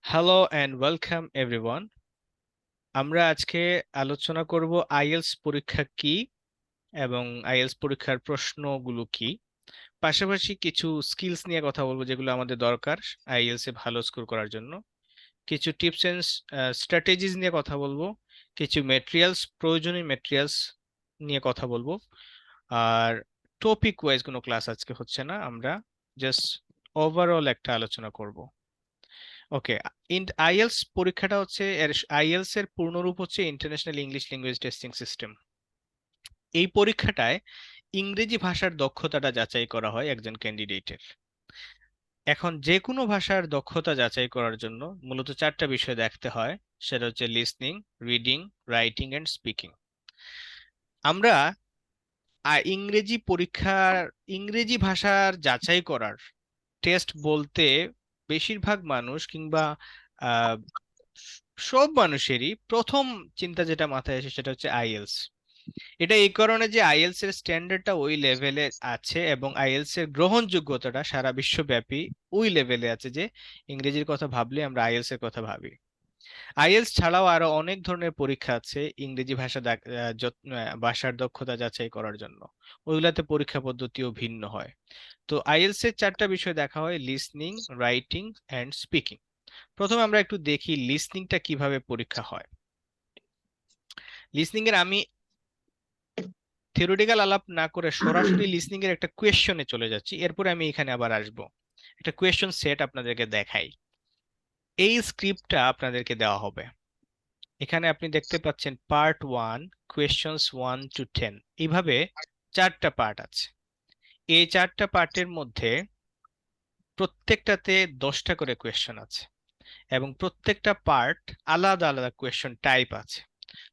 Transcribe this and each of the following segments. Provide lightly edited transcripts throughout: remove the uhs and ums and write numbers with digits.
Hello and welcome everyone. আমরা আজকে আলোচনা করব আইএলস পরীক্ষা কি এবং আইএলস পরীক্ষার প্রশ্নগুলো কি। পাশাপাশি কিছু স্কিলস নিয়ে কথা বলবো যেগুলো আমাদের দরকার আইএলস এ ভালো স্কোর করার জন্য। কিছু টিপস এন্ড স্ট্র্যাটেজিস নিয়ে কথা বলবো। কিছু মেটেরিয়ালস, প্রয়োজনীয় মেটেরিয়ালস নিয়ে কথা বলবো। আর টপিক ওয়াইজ কোনো ক্লাস আজকে হচ্ছে না, আমরা জাস্ট ওভারঅল একটা আলোচনা করব। ওকে। আইএলস পরীক্ষাটা হচ্ছে আইএলস এর পূর্ণরূপ হচ্ছে international English language testing system. এই পরীক্ষাটায় ইংরেজি ভাষার দক্ষতাটা যাচাই করা হয় একজন ক্যান্ডিডেটের। এখন যে কোনো ভাষার দক্ষতা যাচাই করার জন্য মূলত চারটা বিষয় দেখতে হয়। সেটা হচ্ছে listening, reading, writing and speaking. আমরা ইংরেজি ভাষার যাচাই করার টেস্ট বলতে বেশিরভাগ মানুষ কিংবা আহ, সব মানুষেরই প্রথম চিন্তা যেটা মাথায় আসে সেটা হচ্ছে আইএলস। এটা এই কারণে যে আইএলস এর স্ট্যান্ডার্ডটা ওই লেভেলে আছে এবং আইএলস এর গ্রহণযোগ্যতাটা সারা বিশ্বব্যাপী ওই লেভেলে আছে যে ইংরেজির কথা ভাবলে আমরা আইএলস এর কথা ভাবি। আইএলস ছাড়াও আরো অনেক ধরনের পরীক্ষা আছে ইংরেজি ভাষার দক্ষতা যাচাই করার জন্য। ওইগুলাতে পরীক্ষা পদ্ধতিও ভিন্ন হয়। তো আইএলস এর চারটা বিষয় দেখা হয়: লিসনিং, রাইটিং এন্ড স্পিকিং। প্রথমে আমরা একটু দেখি লিসনিংটা কিভাবে পরীক্ষা হয়। লিসনিং এর আমি থিওরিটিক্যাল আলাপ না করে সরাসরি লিসনিং এর একটা কোয়েশ্চনে চলে যাচ্ছি, এরপরে আমি এখানে আবার আসব। একটা কোয়েশ্চন সেট আপনাদেরকে দেখাই। এই স্ক্রিপ্টটা আপনাদেরকে দেওয়া হবে। এখানে আপনি দেখতে পাচ্ছেন পার্ট 1, কোয়েশ্চনস 1 to 10, এইভাবে চারটা পার্ট আছে। এই চারটা পার্টের মধ্যে প্রত্যেকটাতে 10টা করে কোয়েশ্চন আছে এবং প্রত্যেকটা পার্ট আলাদা আলাদা কোয়েশ্চন টাইপ আছে।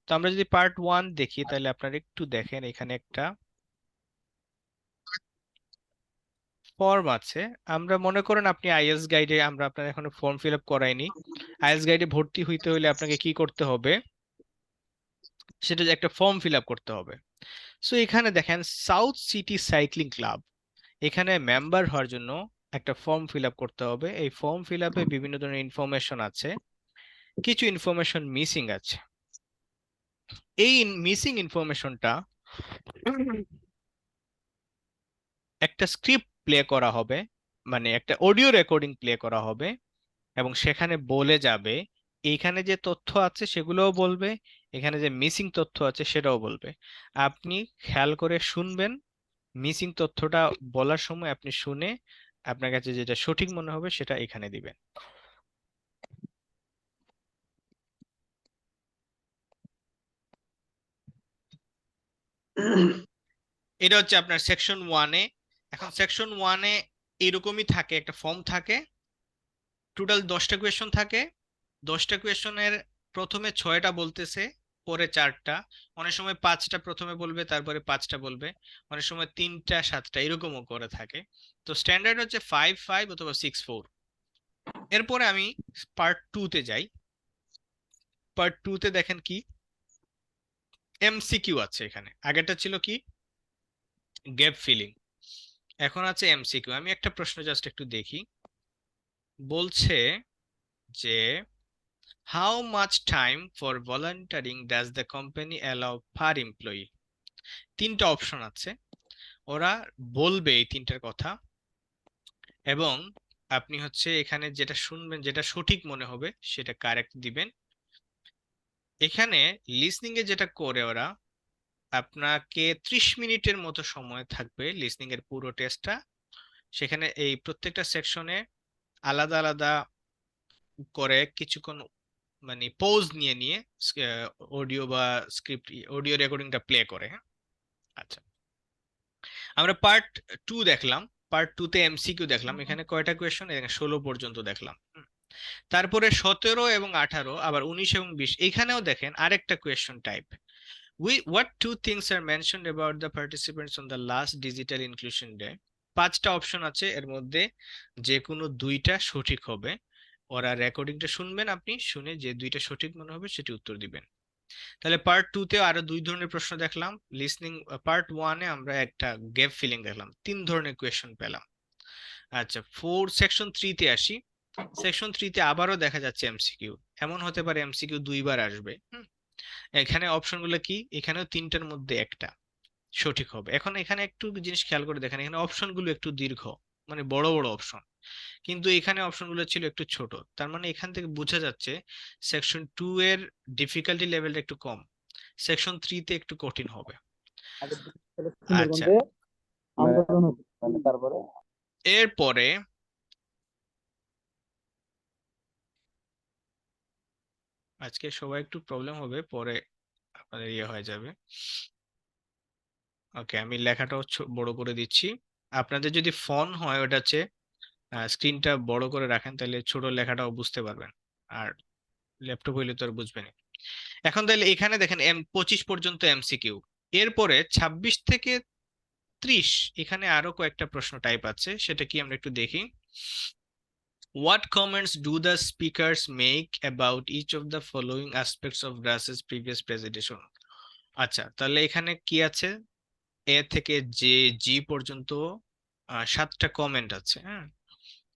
তো আমরা যদি পার্ট 1 দেখি তাহলে আপনারা একটু দেখেন, এখানে একটা ফর্ম আছে। আমরা মনে করেন আপনি আইএলটিএস গাইডে, আমরা আপনার এখনো ফর্ম ফিল আপ করাইনি। আইএলটিএস গাইডে ভর্তি হইতে হলে আপনাকে কি করতে হবে, সেটা যে একটা ফর্ম ফিল আপ করতে হবে। সো এখানে দেখেন সাউথ সিটি সাইক্লিং ক্লাব, এখানে মেম্বার হওয়ার জন্য একটা ফর্ম ফিল আপ করতে হবে। এই ফর্ম ফিল আপে বিভিন্ন ধরনের ইনফরমেশন আছে, কিছু ইনফরমেশন মিসিং আছে। এই মিসিং ইনফরমেশনটা একটা স্ক্রিপ্ট প্লে করা হবে, মানে একটা অডিও রেকর্ডিং প্লে করা হবে এবং সেখানে বলে যাবে, এইখানে যে তথ্য আছে সেগুলোও বলবে, এখানে যে মিসিং তথ্য আছে সেটাও বলবে। আপনি খেয়াল করে শুনবেন, মিসিং তথ্যটা বলার সময় আপনি শুনে আপনার কাছে যেটা সঠিক মনে হবে সেটা এখানে দিবেন। এটা হচ্ছে আপনার সেকশন 1-এ। এখন সেকশন 1-এ এরকমই থাকে, একটা ফর্ম থাকে, টোটাল 10টা কোয়েশ্চন থাকে। 10টা কোয়েশ্চনের প্রথমে 6টা বলতেছে, পরে 4টা, অনেক সময় 5টা প্রথমে বলবে তারপরে 5টা বলবে, অনেক সময় 3টা 7টা এরকমও করে থাকে। তো স্ট্যান্ডার্ড হচ্ছে 5-5 অথবা 6-4। এরপরে আমি পার্ট 2-তে যাই। পার্ট 2-তে দেখেন কি এমসিকিউ আছে। এখানে আগেরটা ছিল কি গ্যাপ ফিলিং, এখন আছে এমসিকিউ। আমি একটা প্রশ্ন জাস্ট একটু দেখি। বলছে যে how much time for volunteering does the company allow per employee. 3টা অপশন আছে, ওরা বলবে এই 3টার কথা এবং আপনি হচ্ছে এখানে যেটা শুনবেন, যেটা সঠিক মনে হবে সেটা কারেক্ট দিবেন। এখানে লিসনিং এ যেটা করে ওরা, আপনাকে 30 মিনিটের মতো সময় থাকবে লিসনিং এর পুরো টেস্টটা। সেখানে এই প্রত্যেকটা সেকশনে আলাদা আলাদা করে কিছুক্ষণ মানে পজ নিয়ে নিয়ে অডিও বা স্ক্রিপ্ট, অডিও রেকর্ডিংটা প্লে করে। হ্যাঁ, আচ্ছা। আমরা পার্ট 2 দেখলাম। পার্ট 2 তে এমসিকিউ দেখলাম, এখানে কয়টা কোয়েশ্চন, এখানে 16 পর্যন্ত দেখলাম। তারপরে 17 এবং 18, আবার 19 এবং 20, এখানেও দেখেন আরেকটা question type. What two things are mentioned about the participants on the last digital inclusion day? 5টা অপশন আছে, এর মধ্যে যে কোনো 2টা সঠিক হবে। ওরা রেকর্ডিংটা শুনবেন, আপনি শুনে যে 2টা সঠিক মনে হবে সেটি উত্তর দিবেন। তাহলে পার্ট 2 তে আরো 2 ধরনের প্রশ্ন দেখলাম লিসনিং। পার্ট 1-এ আমরা একটা গ্যাপ ফিলিং দেখলাম, 3 ধরনের কোয়েশ্চন পেলাম। আচ্ছা, সেকশন 3-তে আসি। সেকশন 3-তে আবারও দেখা যাচ্ছে এমসিকিউ। এমন হতে পারে এমসিকিউ দুইবার আসবে। এখানে অপশনগুলো কি, এখানেও তিনটার মধ্যে একটা সঠিক হবে। এখন এখানে একটু জিনিস খেয়াল করে দেখেন, এখানে অপশনগুলো একটু দীর্ঘ, মানে বড় বড় অপশন, কিন্তু এখানে অপশনগুলো ছিল একটু ছোট। তার মানে এখান থেকে বোঝা যাচ্ছে সেকশন 2 এর ডিফিকাল্টি লেভেলটা একটু কম, সেকশন 3-তে একটু কঠিন হবে। আচ্ছা, সুন্দরবনে আন্দোলন হচ্ছে তারপরে এরপরে আজকে সবাই একটু প্রবলেম হবে, পরে আপনাদের ইয়ে হয়ে যাবে। ওকে, আমি লেখাটাও বড় করে দিচ্ছি। আপনাদের যদি ফোন হয় ওটা হচ্ছে স্ক্রিনটা বড় করে রাখেন, তাহলে ছোট লেখাটাও বুঝতে পারবেন। আর ল্যাপটপ হইলে তো আর বুঝবেন। এখন তাহলে এখানে দেখেন 25 পর্যন্ত এমসিকিউ, এরপরে 26 থেকে 30 এখানে আরো কয়েকটা প্রশ্ন টাইপ আছে, সেটা কি আমরা একটু দেখি। What comments do the speakers make about each of the following aspects of Grass's previous presentation? আচ্ছা, তাহলে এখানে কি আছে, এ থেকে যে জি পর্যন্ত 7টা কমেন্ট আছে। হ্যাঁ,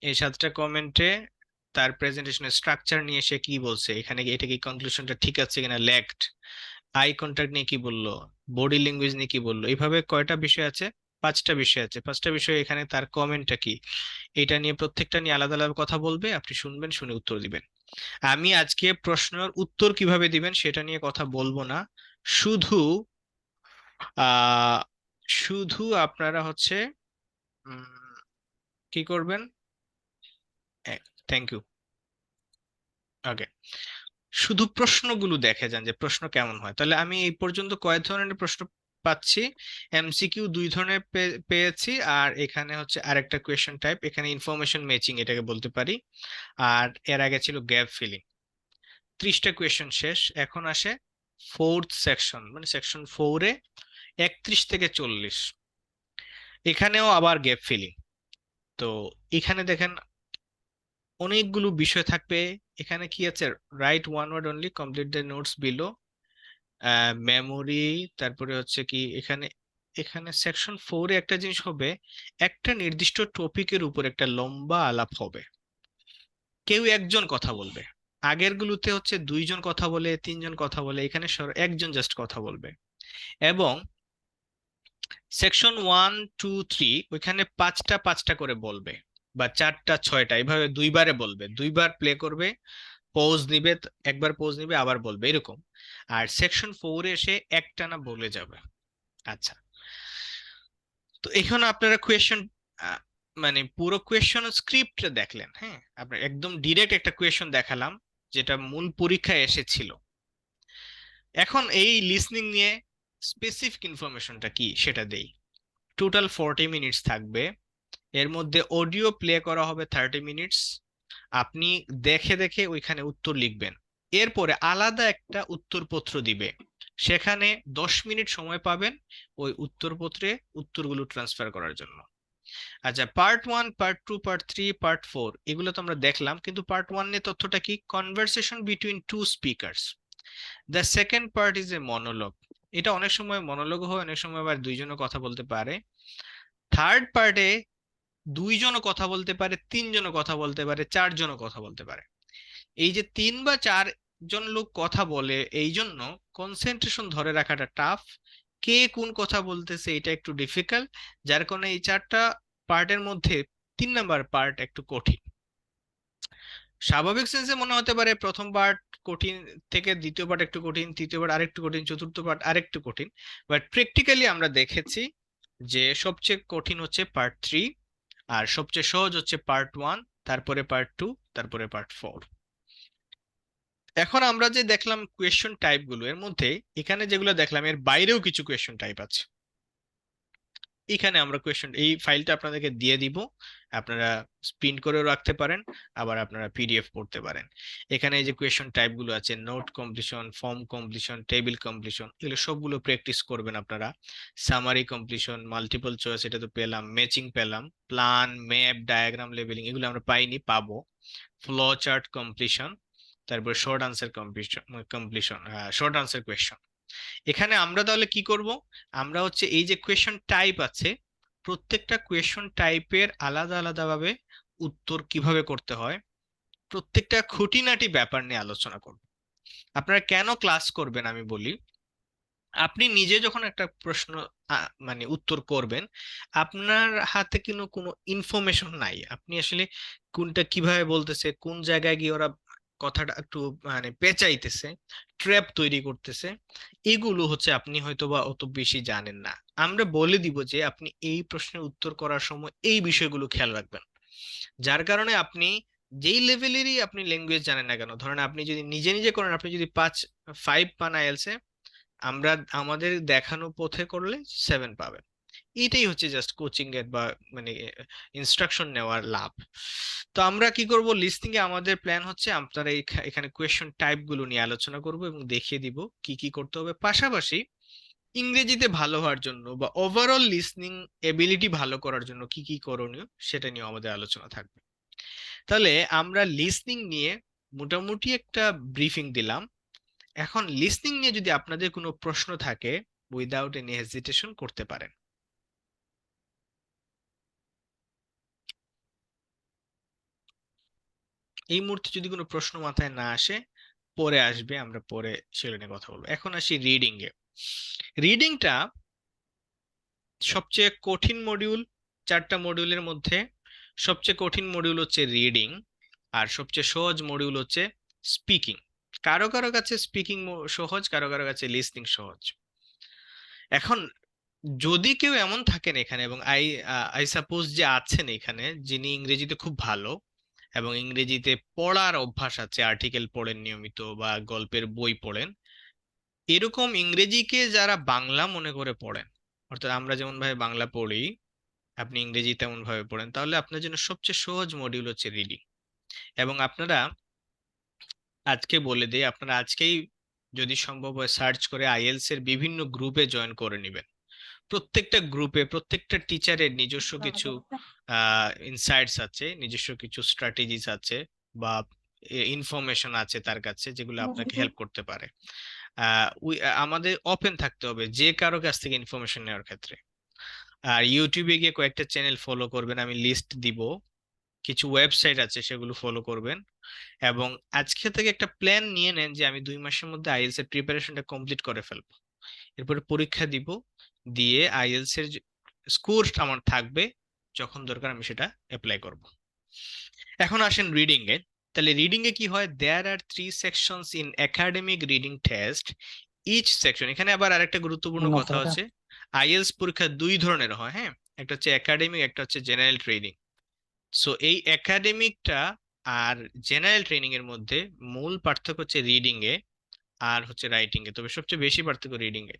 এই 7টা কমেন্টে তার প্রেজেন্টেশনের স্ট্রাকচার নিয়ে সে কি বলছে, এখানে এটা কি কনক্লুশনটা ঠিক আছে কিনা, ল্যাগড, আই কন্টাক্ট নিয়ে কি বললো, বডি ল্যাঙ্গুয়েজ নিয়ে কি বললো, এইভাবে কয়টা বিষয় আছে, 5টা বিষয় আছে। 5টা বিষয়, এখানে তার কমেন্টটা কি, এটা নিয়ে প্রত্যেকটা নিয়ে আলাদা আলাদা কথা বলবে, আপনি শুনবেন, শুনে উত্তর দিবেন। আমি আজকে প্রশ্নের উত্তর কিভাবে দিবেন সেটা নিয়ে কথা বলবো না, শুধু আহ শুধু আপনারা হচ্ছে উম, কি করবেন, থ্যাংক ইউ। ওকে, শুধু প্রশ্নগুলো দেখে যান যে প্রশ্ন কেমন হয়। তাহলে আমি এই পর্যন্ত কয় ধরনের প্রশ্ন পাচ্ছি, এমসিকিউ 2 ধরনের পেয়েছি, আর এখানে হচ্ছে আরেকটা কোয়েশ্চেন টাইপ, এখানে ইনফরমেশন ম্যাচিং এটাকে বলতে পারি, আর এর আগে ছিল গ্যাপ ফিলিং। 30টা কোয়েশ্চেন শেষ, এখন আসে ফোর্থ সেকশন, মানে সেকশন 4-এ 31 থেকে 40, এখানেও আবার গ্যাপ ফিলিং। তো এখানে দেখেন অনেকগুলো বিষয় থাকবে। এখানে কি আছে, write one word only, complete the notes below, memory, তারপরে হচ্ছে কি এখানে, এখানে সেকশন 4-এ একটা জিনিস হবে, একটা নির্দিষ্ট টপিকের উপর একটা লম্বা আলাপ হবে, কেউ একজন কথা বলবে। আগের গুলোতে হচ্ছে 2জন কথা বলে, 3জন কথা বলে, এখানে একজন জাস্ট কথা বলবে। এবং সেকশন 1, 2, 3 ওইখানে 5টা 5টা করে বলবে, বা 4টা 6টা, এইভাবে দুইবারে বলবে, দুইবার প্লে করবে, পজ নিবে, একবার পজ নিবে, আবার বলবে, এরকম। আর সেকশন 4-এ এসে একটানা বলে যাবে। আচ্ছা, তো এখানে আপনারা কোয়েশ্চেন, মানে পুরো কোয়েশ্চন স্ক্রিপ্ট দেখলেন। হ্যাঁ, আপনার একদম ডিরেক্ট একটা কোয়েশ্চন দেখালাম যেটা মূল পরীক্ষায় এসেছিল। এখন এই লিসনিং নিয়ে স্পেসিফিক ইনফরমেশনটা কি সেটা দেই। টোটাল 40 মিনিটস থাকবে, এর মধ্যে অডিও প্লে করা হবে 30 মিনিটস, আপনি দেখে দেখে ওইখানে উত্তর লিখবেন। এরপরে আলাদা একটা উত্তরপত্র দিবে, সেখানে 10 মিনিট সময় পাবেন ওই উত্তরপত্রে উত্তরগুলো ট্রান্সফার করার জন্য। আচ্ছা, পার্ট 1, পার্ট 2, পার্ট 3, পার্ট 4 এগুলো তো আমরা দেখলাম, কিন্তু পার্ট 1 এর তথ্যটা কি, conversation between two speakers. The second part is a monologue, এটা অনেক সময় মনোলগ হয়, অনেক সময় আবার দুইজনও কথা বলতে পারে। থার্ড পার্টে 2জনও কথা বলতে পারে, 3জনও কথা বলতে পারে, 4জনও কথা বলতে পারে। এই যে 3 বা 4 জন লোক কথা বলে, এই জন্য কনসেন্ট্রেশন ধরে রাখাটা টাফ, কে কোন কথা বলতেছে এটা একটু ডিফিকাল্ট, যার কারণে এই 4টা পার্টের মধ্যে 3 নাম্বার পার্ট একটু কঠিন। স্বাভাবিক সেন্সে মনে হতে পারে প্রথম পার্ট কঠিন, থেকে দ্বিতীয় পার্ট একটু কঠিন, তৃতীয় পার্ট আরেকটু কঠিন, চতুর্থ পার্ট আরেকটু কঠিন, বাট প্র্যাকটিক্যালি আমরা দেখেছি যে সবচেয়ে কঠিন হচ্ছে পার্ট 3, আর সবচেয়ে সহজ হচ্ছে পার্ট 1, তারপরে পার্ট 2, তারপরে পার্ট 4। এখন আমরা যে দেখলাম কোয়েশ্চন টাইপ গুলো, এর মধ্যে এখানে যেগুলো দেখলাম এর বাইরেও কিছু কোয়েশ্চন টাইপ আছে। এখানে আমরা কোয়েশ্চন, এই ফাইলটা আপনাদেরকে দিয়ে দিব, আপনারা প্রিন্ট করেও রাখতে পারেন, আবার আপনারা পিডিএফ পড়তে পারেন। এখানে এই যে কোয়েশ্চন টাইপ গুলো আছে, note completion, form completion, table completion, এগুলো সবগুলো প্র্যাকটিস করবেন আপনারা। সামারি কমপ্লিশন, মাল্টিপল চয়েস এটা তো পেলাম, ম্যাচিং পেলাম, প্ল্যান, ম্যাপ, ডায়াগ্রাম, লেবেলিং এগুলো আমরা পাইনি, পাবো। ফ্লো চার্ট কমপ্লিশন, তারপর short answer completion, short answer question. এখানে আমরা তাহলে কি করব, আমরা হচ্ছে এই যে কোয়েশ্চন টাইপ আছে, প্রত্যেকটা কোয়েশ্চন টাইপের আলাদা আলাদা ভাবে উত্তর কিভাবে করতে হয়, প্রত্যেকটা খুঁটিনাটি ব্যাপার নিয়ে আলোচনা করব। আপনারা কেন ক্লাস করবেন আমি বলি, আপনি নিজে যখন একটা প্রশ্ন মানে উত্তর করবেন, আপনার হাতে কিন্তু কোনো ইনফরমেশন নাই, আপনি আসলে কোনটা কিভাবে বলতেছে, কোন জায়গায় গিয়ে ওরা কথাটা একটু মানে পেঁচাইতেছে, ট্র্যাপ তৈরি করতেছে, এগুলো হচ্ছে আপনি হয়তো বা অত বেশি জানেন না। আমরা বলে দিব যে আপনি এই প্রশ্নের উত্তর করার সময় এই বিষয়গুলো খেয়াল রাখবেন, যার কারণে আপনি যেই লেভেলেরই আপনি ল্যাঙ্গুয়েজ জানেন না কেন, ধরেন আপনি যদি নিজে নিজে করেন, আপনি যদি 5 পান আইএলস, আমরা আমাদের দেখানো পথে করলে 7 পাবেন। এটাই হচ্ছে জাস্ট কোচিং এর বা মানে ইনস্ট্রাকশন নেওয়ার লাভ। তো আমরা কি করব, লিসনিং এ আমাদের প্ল্যান হচ্ছে আপনারা এখানে কোয়েশ্চন টাইপ গুলো নিয়ে আলোচনা করব এবং দেখিয়ে দিব কি কি করতে হবে। পাশাপাশি ইংরেজিতে ভালো হওয়ার জন্য বা ওভারঅল লিসনিং এবিলিটি ভালো করার জন্য কি কি করণীয় সেটা নিয়ে আমাদের আলোচনা থাকবে। তাহলে আমরা লিসনিং নিয়ে মোটামুটি একটা ব্রিফিং দিলাম। এখন লিসনিং নিয়ে যদি আপনাদের কোনো প্রশ্ন থাকে, উইদাউট এনি হেজিটেশন করতে পারেন। এই মুহূর্তে যদি কোনো প্রশ্ন মাথায় না আসে, পরে আসবে, আমরা পরে সেটা নিয়ে কথা বলবো। এখন আসি রিডিং এ। রিডিংটা সবচেয়ে কঠিন মডিউল, 4টা মডিউলের মধ্যে সবচেয়ে কঠিন মডিউল হচ্ছে রিডিং, আর সবচেয়ে সহজ মডিউল হচ্ছে স্পিকিং। কারো কারো কাছে স্পিকিং সহজ, কারো কারো কাছে লিসনিং সহজ। এখন যদি কেউ এমন থাকেন এখানে, এবং আই আই সাপোজ যে আছেন এখানে, যিনি ইংরেজিতে খুব ভালো এবং ইংরেজিতে পড়ার অভ্যাস আছে, আর্টিকেল পড়েন নিয়মিত বা গল্পের বই পড়েন, এরকম ইংরেজিকে যারা বাংলা মনে করে পড়েন, অর্থাৎ আমরা যেমন ভাবে বাংলা পড়ি, আপনি ইংরেজি তেমন ভাবে পড়েন, তাহলে আপনার জন্য সবচেয়ে সহজ মডিউল হচ্ছে রিডিং। এবং আপনারা, আজকে বলে দিই, আপনারা আজকেই যদি সম্ভব হয় সার্চ করে আইএলস এর বিভিন্ন গ্রুপে জয়েন করে নেবেন। প্রত্যেকটা গ্রুপে প্রত্যেকটা টিচারের নিজস্ব কিছু ইনসাইটস আছে, নিজস্ব কিছু স্ট্র্যাটেজিস আছে বা ইনফরমেশন আছে তার কাছে, যেগুলো আপনাকে হেল্প করতে পারে। আমাদের ওপেন থাকতে হবে যে কারো কাছ থেকে ইনফরমেশন নেওয়ার ক্ষেত্রে। আর ইউটিউবে গিয়ে কয়েকটা চ্যানেল ফলো করবেন, আমি লিস্ট দিব। কিছু ওয়েবসাইট আছে, সেগুলো ফলো করবেন। এবং আজকে থেকে একটা প্ল্যান নিয়ে নেন যে আমি 2 মাসের মধ্যে আইএলস এর প্রিপারেশনটা কমপ্লিট করে ফেলবো, এরপরে পরীক্ষা দিব, দিয়ে আইএলস এর স্কোর আমার থাকবে, যখন দরকার আমি সেটা অ্যাপ্লাই করব। এখন আসেন রিডিং এ। তাহলে রিডিং এ কি হয়, there are 3 sections in academic reading test. Each section, এখানে আবার আরেকটা গুরুত্বপূর্ণ কথা হচ্ছে, আইএলস পরীক্ষা 2 ধরনের হয়, হ্যাঁ, একটা হচ্ছে একাডেমিক, একটা হচ্ছে জেনারেল ট্রেনিং। সো এই একাডেমিকটা আর জেনারেল ট্রেনিং এর মধ্যে মূল পার্থক্য হচ্ছে রিডিং এ আর হচ্ছে রাইটিং এ, তবে সবচেয়ে বেশি পার্থক্য reading a.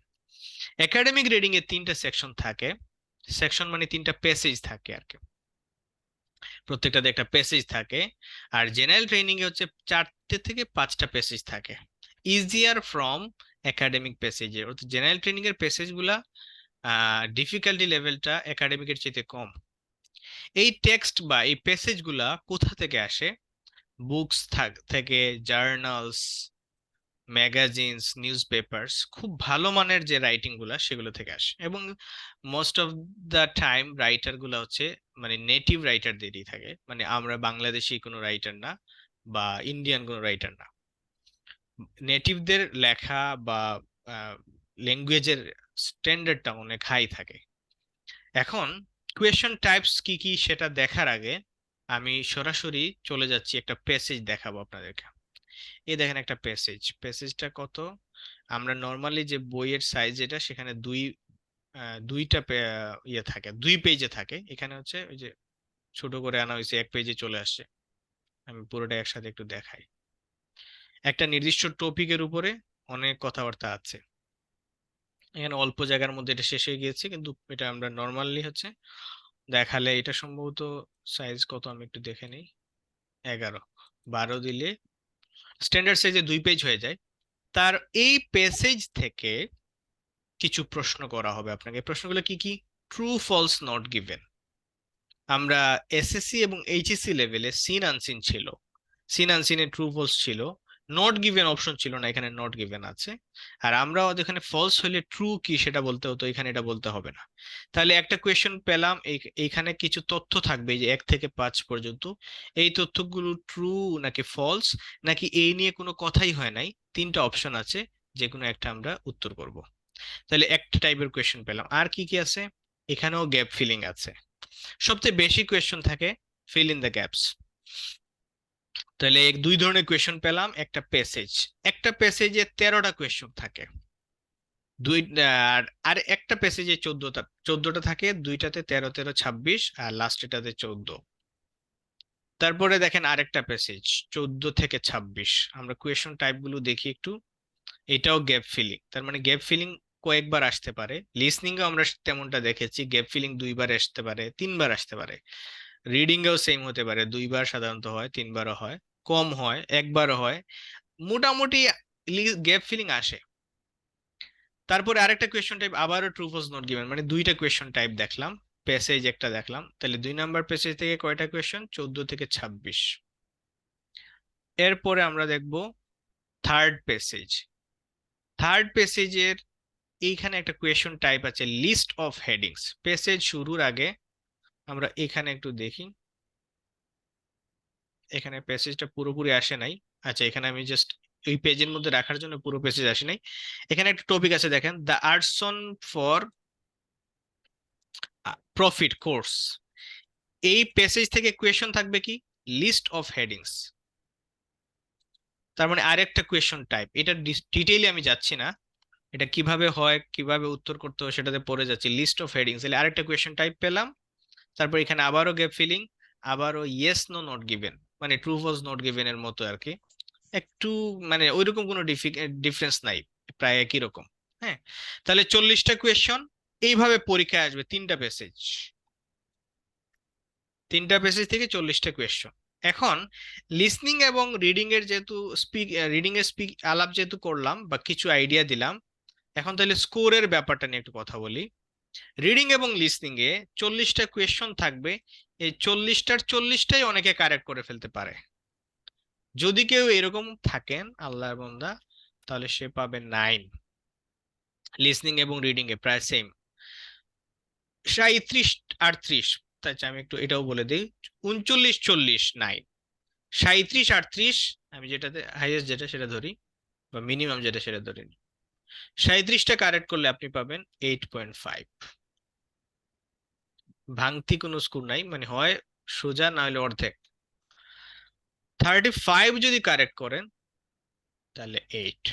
Academic reading a 3টা সেকশন থাকে, সেকশন মানে 3টা প্যাসেজ থাকে আর কি, প্রত্যেকটাতে একটা প্যাসেজ থাকে। আর জেনারেল ট্রেনিং এ হচ্ছে 4 থেকে 5টা প্যাসেজ থাকে, ইজিয়ার ফ্রম একাডেমিক প্যাসেজে। অর্থাৎ জেনারেল ট্রেনিং এর প্যাসেজ গুলা ডিফিকাল্টি লেভেলটা একাডেমিকের চাইতে কম। এই টেক্সট বা এই প্যাসেজ গুলা কোথা থেকে আসে, বুকস থেকে, জার্নালস, ম্যাগাজিনস, নিউজ পেপার্স, খুব ভালো মানের যে রাইটিং গুলা সেগুলো থেকে আসে। এবং most of the time writer গুলা হচ্ছে মানে নেটিভ রাইটারদেরই থাকে, মানে আমরা বাংলাদেশি কোনো রাইটার না বা ইন্ডিয়ান কোনো রাইটার না, নেটিভদের লেখা বা ল্যাঙ্গুয়েজের স্ট্যান্ডার্ডটা অনেক হাই থাকে। এখন কোয়েশ্চন টাইপস কি কি সেটা দেখার আগে আমি সরাসরি চলে যাচ্ছি, একটা প্যাসেজ দেখাবো আপনাদেরকে। এই দেখেন একটা প্যাসেজ, প্যাসেজটা কত, আমরা নর্মালি যে বইয়ের সাইজ যেটা, সেখানে দুইটা ইয়ে থাকে, 2 পেজে থাকে, এখানে হচ্ছে ওই যে ছোট করে আনা হয়েছে, 1 পেজে চলে আসছে। আমি পুরোটা একসাথে একটু দেখাই। একটা নির্দিষ্ট টপিকের উপরে অনেক কথাবার্তা আছে, এখানে অল্প জায়গার মধ্যে এটা শেষ হয়ে গিয়েছে, কিন্তু এটা আমরা নর্মালি হচ্ছে দেখালে, এটা সম্ভবত সাইজ কত আমি একটু দেখে নিই, 11, 12 দিলে স্ট্যান্ডার্ড সাইজে 2 পেজ হয়ে যায়। তার এই প্যাসেজ থেকে কিছু প্রশ্ন করা হবে আপনাকে। প্রশ্নগুলো কি কি, ট্রু ফলস নট গিভেন। আমরা এসএসসি এবং এইচএসসি লেভেলে সিন আনসিন ছিল, সিন আনসিনে ট্রু ফলস ছিল, নট গিভেন অপশন ছিল না, এখানে নট গিভেন আছে। আর আমরাও এখানে ফলস হলে ট্রু কি সেটা বলতে হতো, এখানে এটা বলতে হবে না। তাহলে একটা কোয়েশ্চেন পেলাম, এইখানে কিছু তথ্য থাকবে যে 1 থেকে 5 পর্যন্ত। এই তথ্যগুলো ট্রু নাকি ফলস, নাকি এই নিয়ে কোনো কথাই হয় নাই, তিনটা অপশন আছে, যে কোনো একটা আমরা উত্তর করব। তাহলে একটা টাইপের কোয়েশ্চেন পেলাম। আর কি কি আছে? এখানেও গ্যাপ ফিলিং আছে। সবচেয়ে বেশি কোয়েশ্চেন থাকে ফিল ইন দ্য গ্যাপস। তাহলে দুই ধরনের কোয়েশ্চেন পেলাম। একটা প্যাসেজ, একটা প্যাসেজে 13টা কোয়েশ্চেন থাকে। দুই আর আর একটা প্যাসেজে 14টা থাকে, দুইটাতে 13 13 26, আর লাস্টেটাতে 14। তারপরে দেখেন আরেকটা প্যাসেজ 14 থেকে 26। আমরা কোয়েশ্চন টাইপ গুলো দেখি একটু। এটাও গ্যাপ ফিলিং, তার মানে গ্যাপ ফিলিং কয়েকবার আসতে পারে। লিসনিং এও আমরা তেমনটা দেখেছি, গ্যাপ ফিলিং 2বার আসতে পারে, 3বার আসতে পারে। রিডিং এও সেম হতে পারে, 2বার সাধারণত হয়, 3বারও হয়, কম হয়, একবারও হয়। মোটামুটি গ্যাপ ফিলিং আসে। তারপরে আরেকটা কোয়েশ্চন টাইপ আবারও ট্রু ফলস নট গিভেন, মানে দুইটা কোয়েশ্চন টাইপ দেখলাম, প্যাসেজ একটা দেখলাম। তাহলে 2 নাম্বার প্যাসেজ থেকে কয়টা কোয়েশ্চন? 14 থেকে 26। এরপরে আমরা দেখব থার্ড প্যাসেজ। থার্ড প্যাসেজের এইখানে একটা কোয়েশ্চন টাইপ আছে লিস্ট অফ হেডিংস। প্যাসেজ শুরুর আগে আমরা এখানে একটু দেখি, এখানে প্যাসেজটা পুরোপুরি আসে নাই। আচ্ছা, এখানে আমি জাস্ট এই পেজের মধ্যে রাখার জন্য পুরো প্যাসেজ আসে নাই। এখানে একটা টপিক আছে, দেখেন, the arts and for profit course. এই প্যাসেজ থেকে কোয়েশ্চন থাকবে কি? List of headings. তার মানে আরেকটা কোয়েশ্চন টাইপ। এটা ডিটেইলে আমি যাচ্ছি না, এটা কিভাবে হয়, কিভাবে উত্তর করতে হয় সেটাতে পড়ে যাচ্ছি। লিস্ট অফ হেডিংস, তাহলে আরেকটা কোয়েশ্চন টাইপ পেলাম। তারপর এখানে আবারও গ্যাপ ফিলিং, আবারও ইয়েস নো নট গিভেন, মানে ট্রু ফলস নট গিভেন এর মতো আর কি। একটু মানে ওইরকম কোনো ডিফারেন্স নাই, প্রায় একই রকম। হ্যাঁ, তাহলে 40টা কোয়েশ্চন এইভাবে পরীক্ষায় আসবে, 3টা প্যাসেজ। 3টা প্যাসেজ থেকে 40টা কোয়েশ্চন। এখন লিসনিং এবং রিডিং এর যেহেতু রিডিং এর আলাপ যেহেতু করলাম বা কিছু আইডিয়া দিলাম, এখন তাহলে স্কোরের ব্যাপারটা নিয়ে একটু কথা বলি। রিডিং এবং লিসনিং এ 40টা কোয়েশ্চন থাকবে। এই 40টার 40টাই অনেকে কারেক্ট করে ফেলতে পারে। যদি কেউ এরকম থাকেন আল্লাহর বান্দা, তাহলে সে পাবে 9। লিসনিং এবং রিডিং এ প্রায় সেম, 37 38। তাই আমি একটু এটাও বলে দিই, 39 40 9, 37 38। আমি যেটাতে হাইয়েস্ট যেটা সেটা ধরি, বা মিনিমাম যেটা সেটা ধরি, 37টা কারেক্ট করলে আপনি পাবেন 8.5। ভাঙতি কোনো স্কোর নাই, মানে হয় সোজা না হলে অর্ধেক। 35 যদি কারেক্ট করেন তাহলে 8।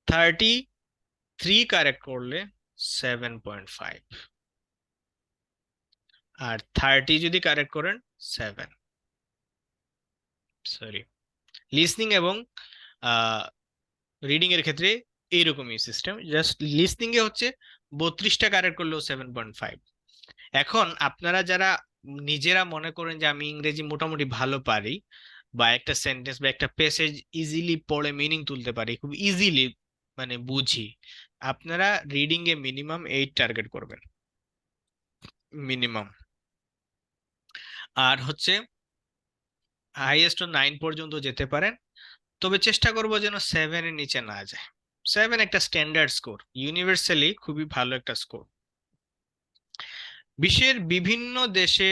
33 কারেক্ট করলে 7.5। আর 30 যদি কারেক্ট করেন 7। সরি, লিসনিং এবং রিডিং এর ক্ষেত্রে এইরকমই সিস্টেম, জাস্ট লিসনিং এ হচ্ছে 32টা কারেক্ট করলেও 7.5। এখন আপনারা যারা নিজেরা মনে করেন যে আমি ইংরেজি মোটামুটি ভালো পারি, বা একটা সেন্টেন্স বা একটা প্যাসেজ ইজিলি পড়ে মিনিং তুলতে পারি খুব ইজিলি, মানে বুঝি, আপনারা রিডিং এ মিনিমাম 8 টার্গেট করবেন, মিনিমাম। আর হচ্ছে হাইয়েস্ট 9 পর্যন্ত যেতে পারেন, তবে চেষ্টা করব যেন 7-এর নিচে না যায়। 7 একটা স্ট্যান্ডার্ড স্কোর, ইউনিভার্সালি খুবই ভালো একটা স্কোর। বিশ্বের বিভিন্ন দেশে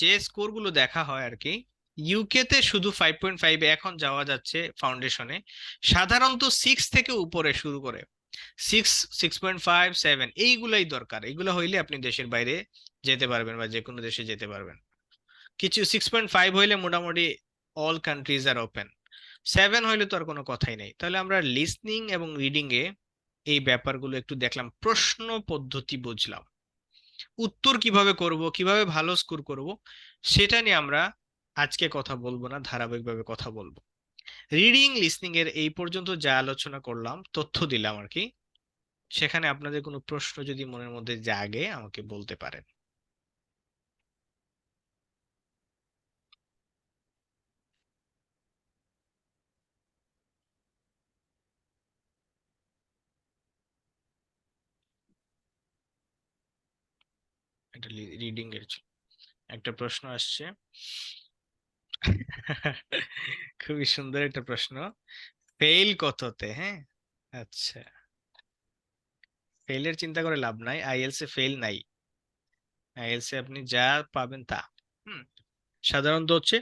যে স্কোর গুলো দেখা হয় আর কি, ইউকে তে শুধু 5.5 এখন যাওয়া যাচ্ছে ফাউন্ডেশনে। সাধারণত 6 থেকে উপরে শুরু করে, 6, 6.5, 7 এইগুলাই দরকার। এগুলো হইলে আপনি দেশের বাইরে যেতে পারবেন বা যে কোনো দেশে যেতে পারবেন। কিছু 6.5 হইলে মোটামুটি অল কান্ট্রিজ আর ওপেন। 7 হইলে তো আর কোনো কথাই নেই। তাহলে আমরা লিসনিং এবং রিডিং এ এই ব্যাপারগুলো একটু দেখলাম, প্রশ্ন পদ্ধতি বুঝলাম, উত্তর কিভাবে করব, কিভাবে ভালো স্কোর করব, সেটা নিয়ে আমরা আজকে কথা বলবো না, ধারাবাহিকভাবে কথা বলবো। রিডিং লিসনিং এর এই পর্যন্ত যা আলোচনা করলাম, তথ্য দিলাম আর কি, সেখানে আপনাদের কোনো প্রশ্ন যদি মনের মধ্যে জাগে আমাকে বলতে পারেন। এটা রিডিং এর ছিল। একটা প্রশ্ন আসছে, খুবই সুন্দর একটা প্রশ্ন। ফেইল কততে? হ্যাঁ, আচ্ছা, ফেইলের চিন্তা করে লাভ নাই, আইএলস এ ফেইল নাই। আইএলস এ আপনি যা পাবেন তা। হুম, সাধারণত হচ্ছে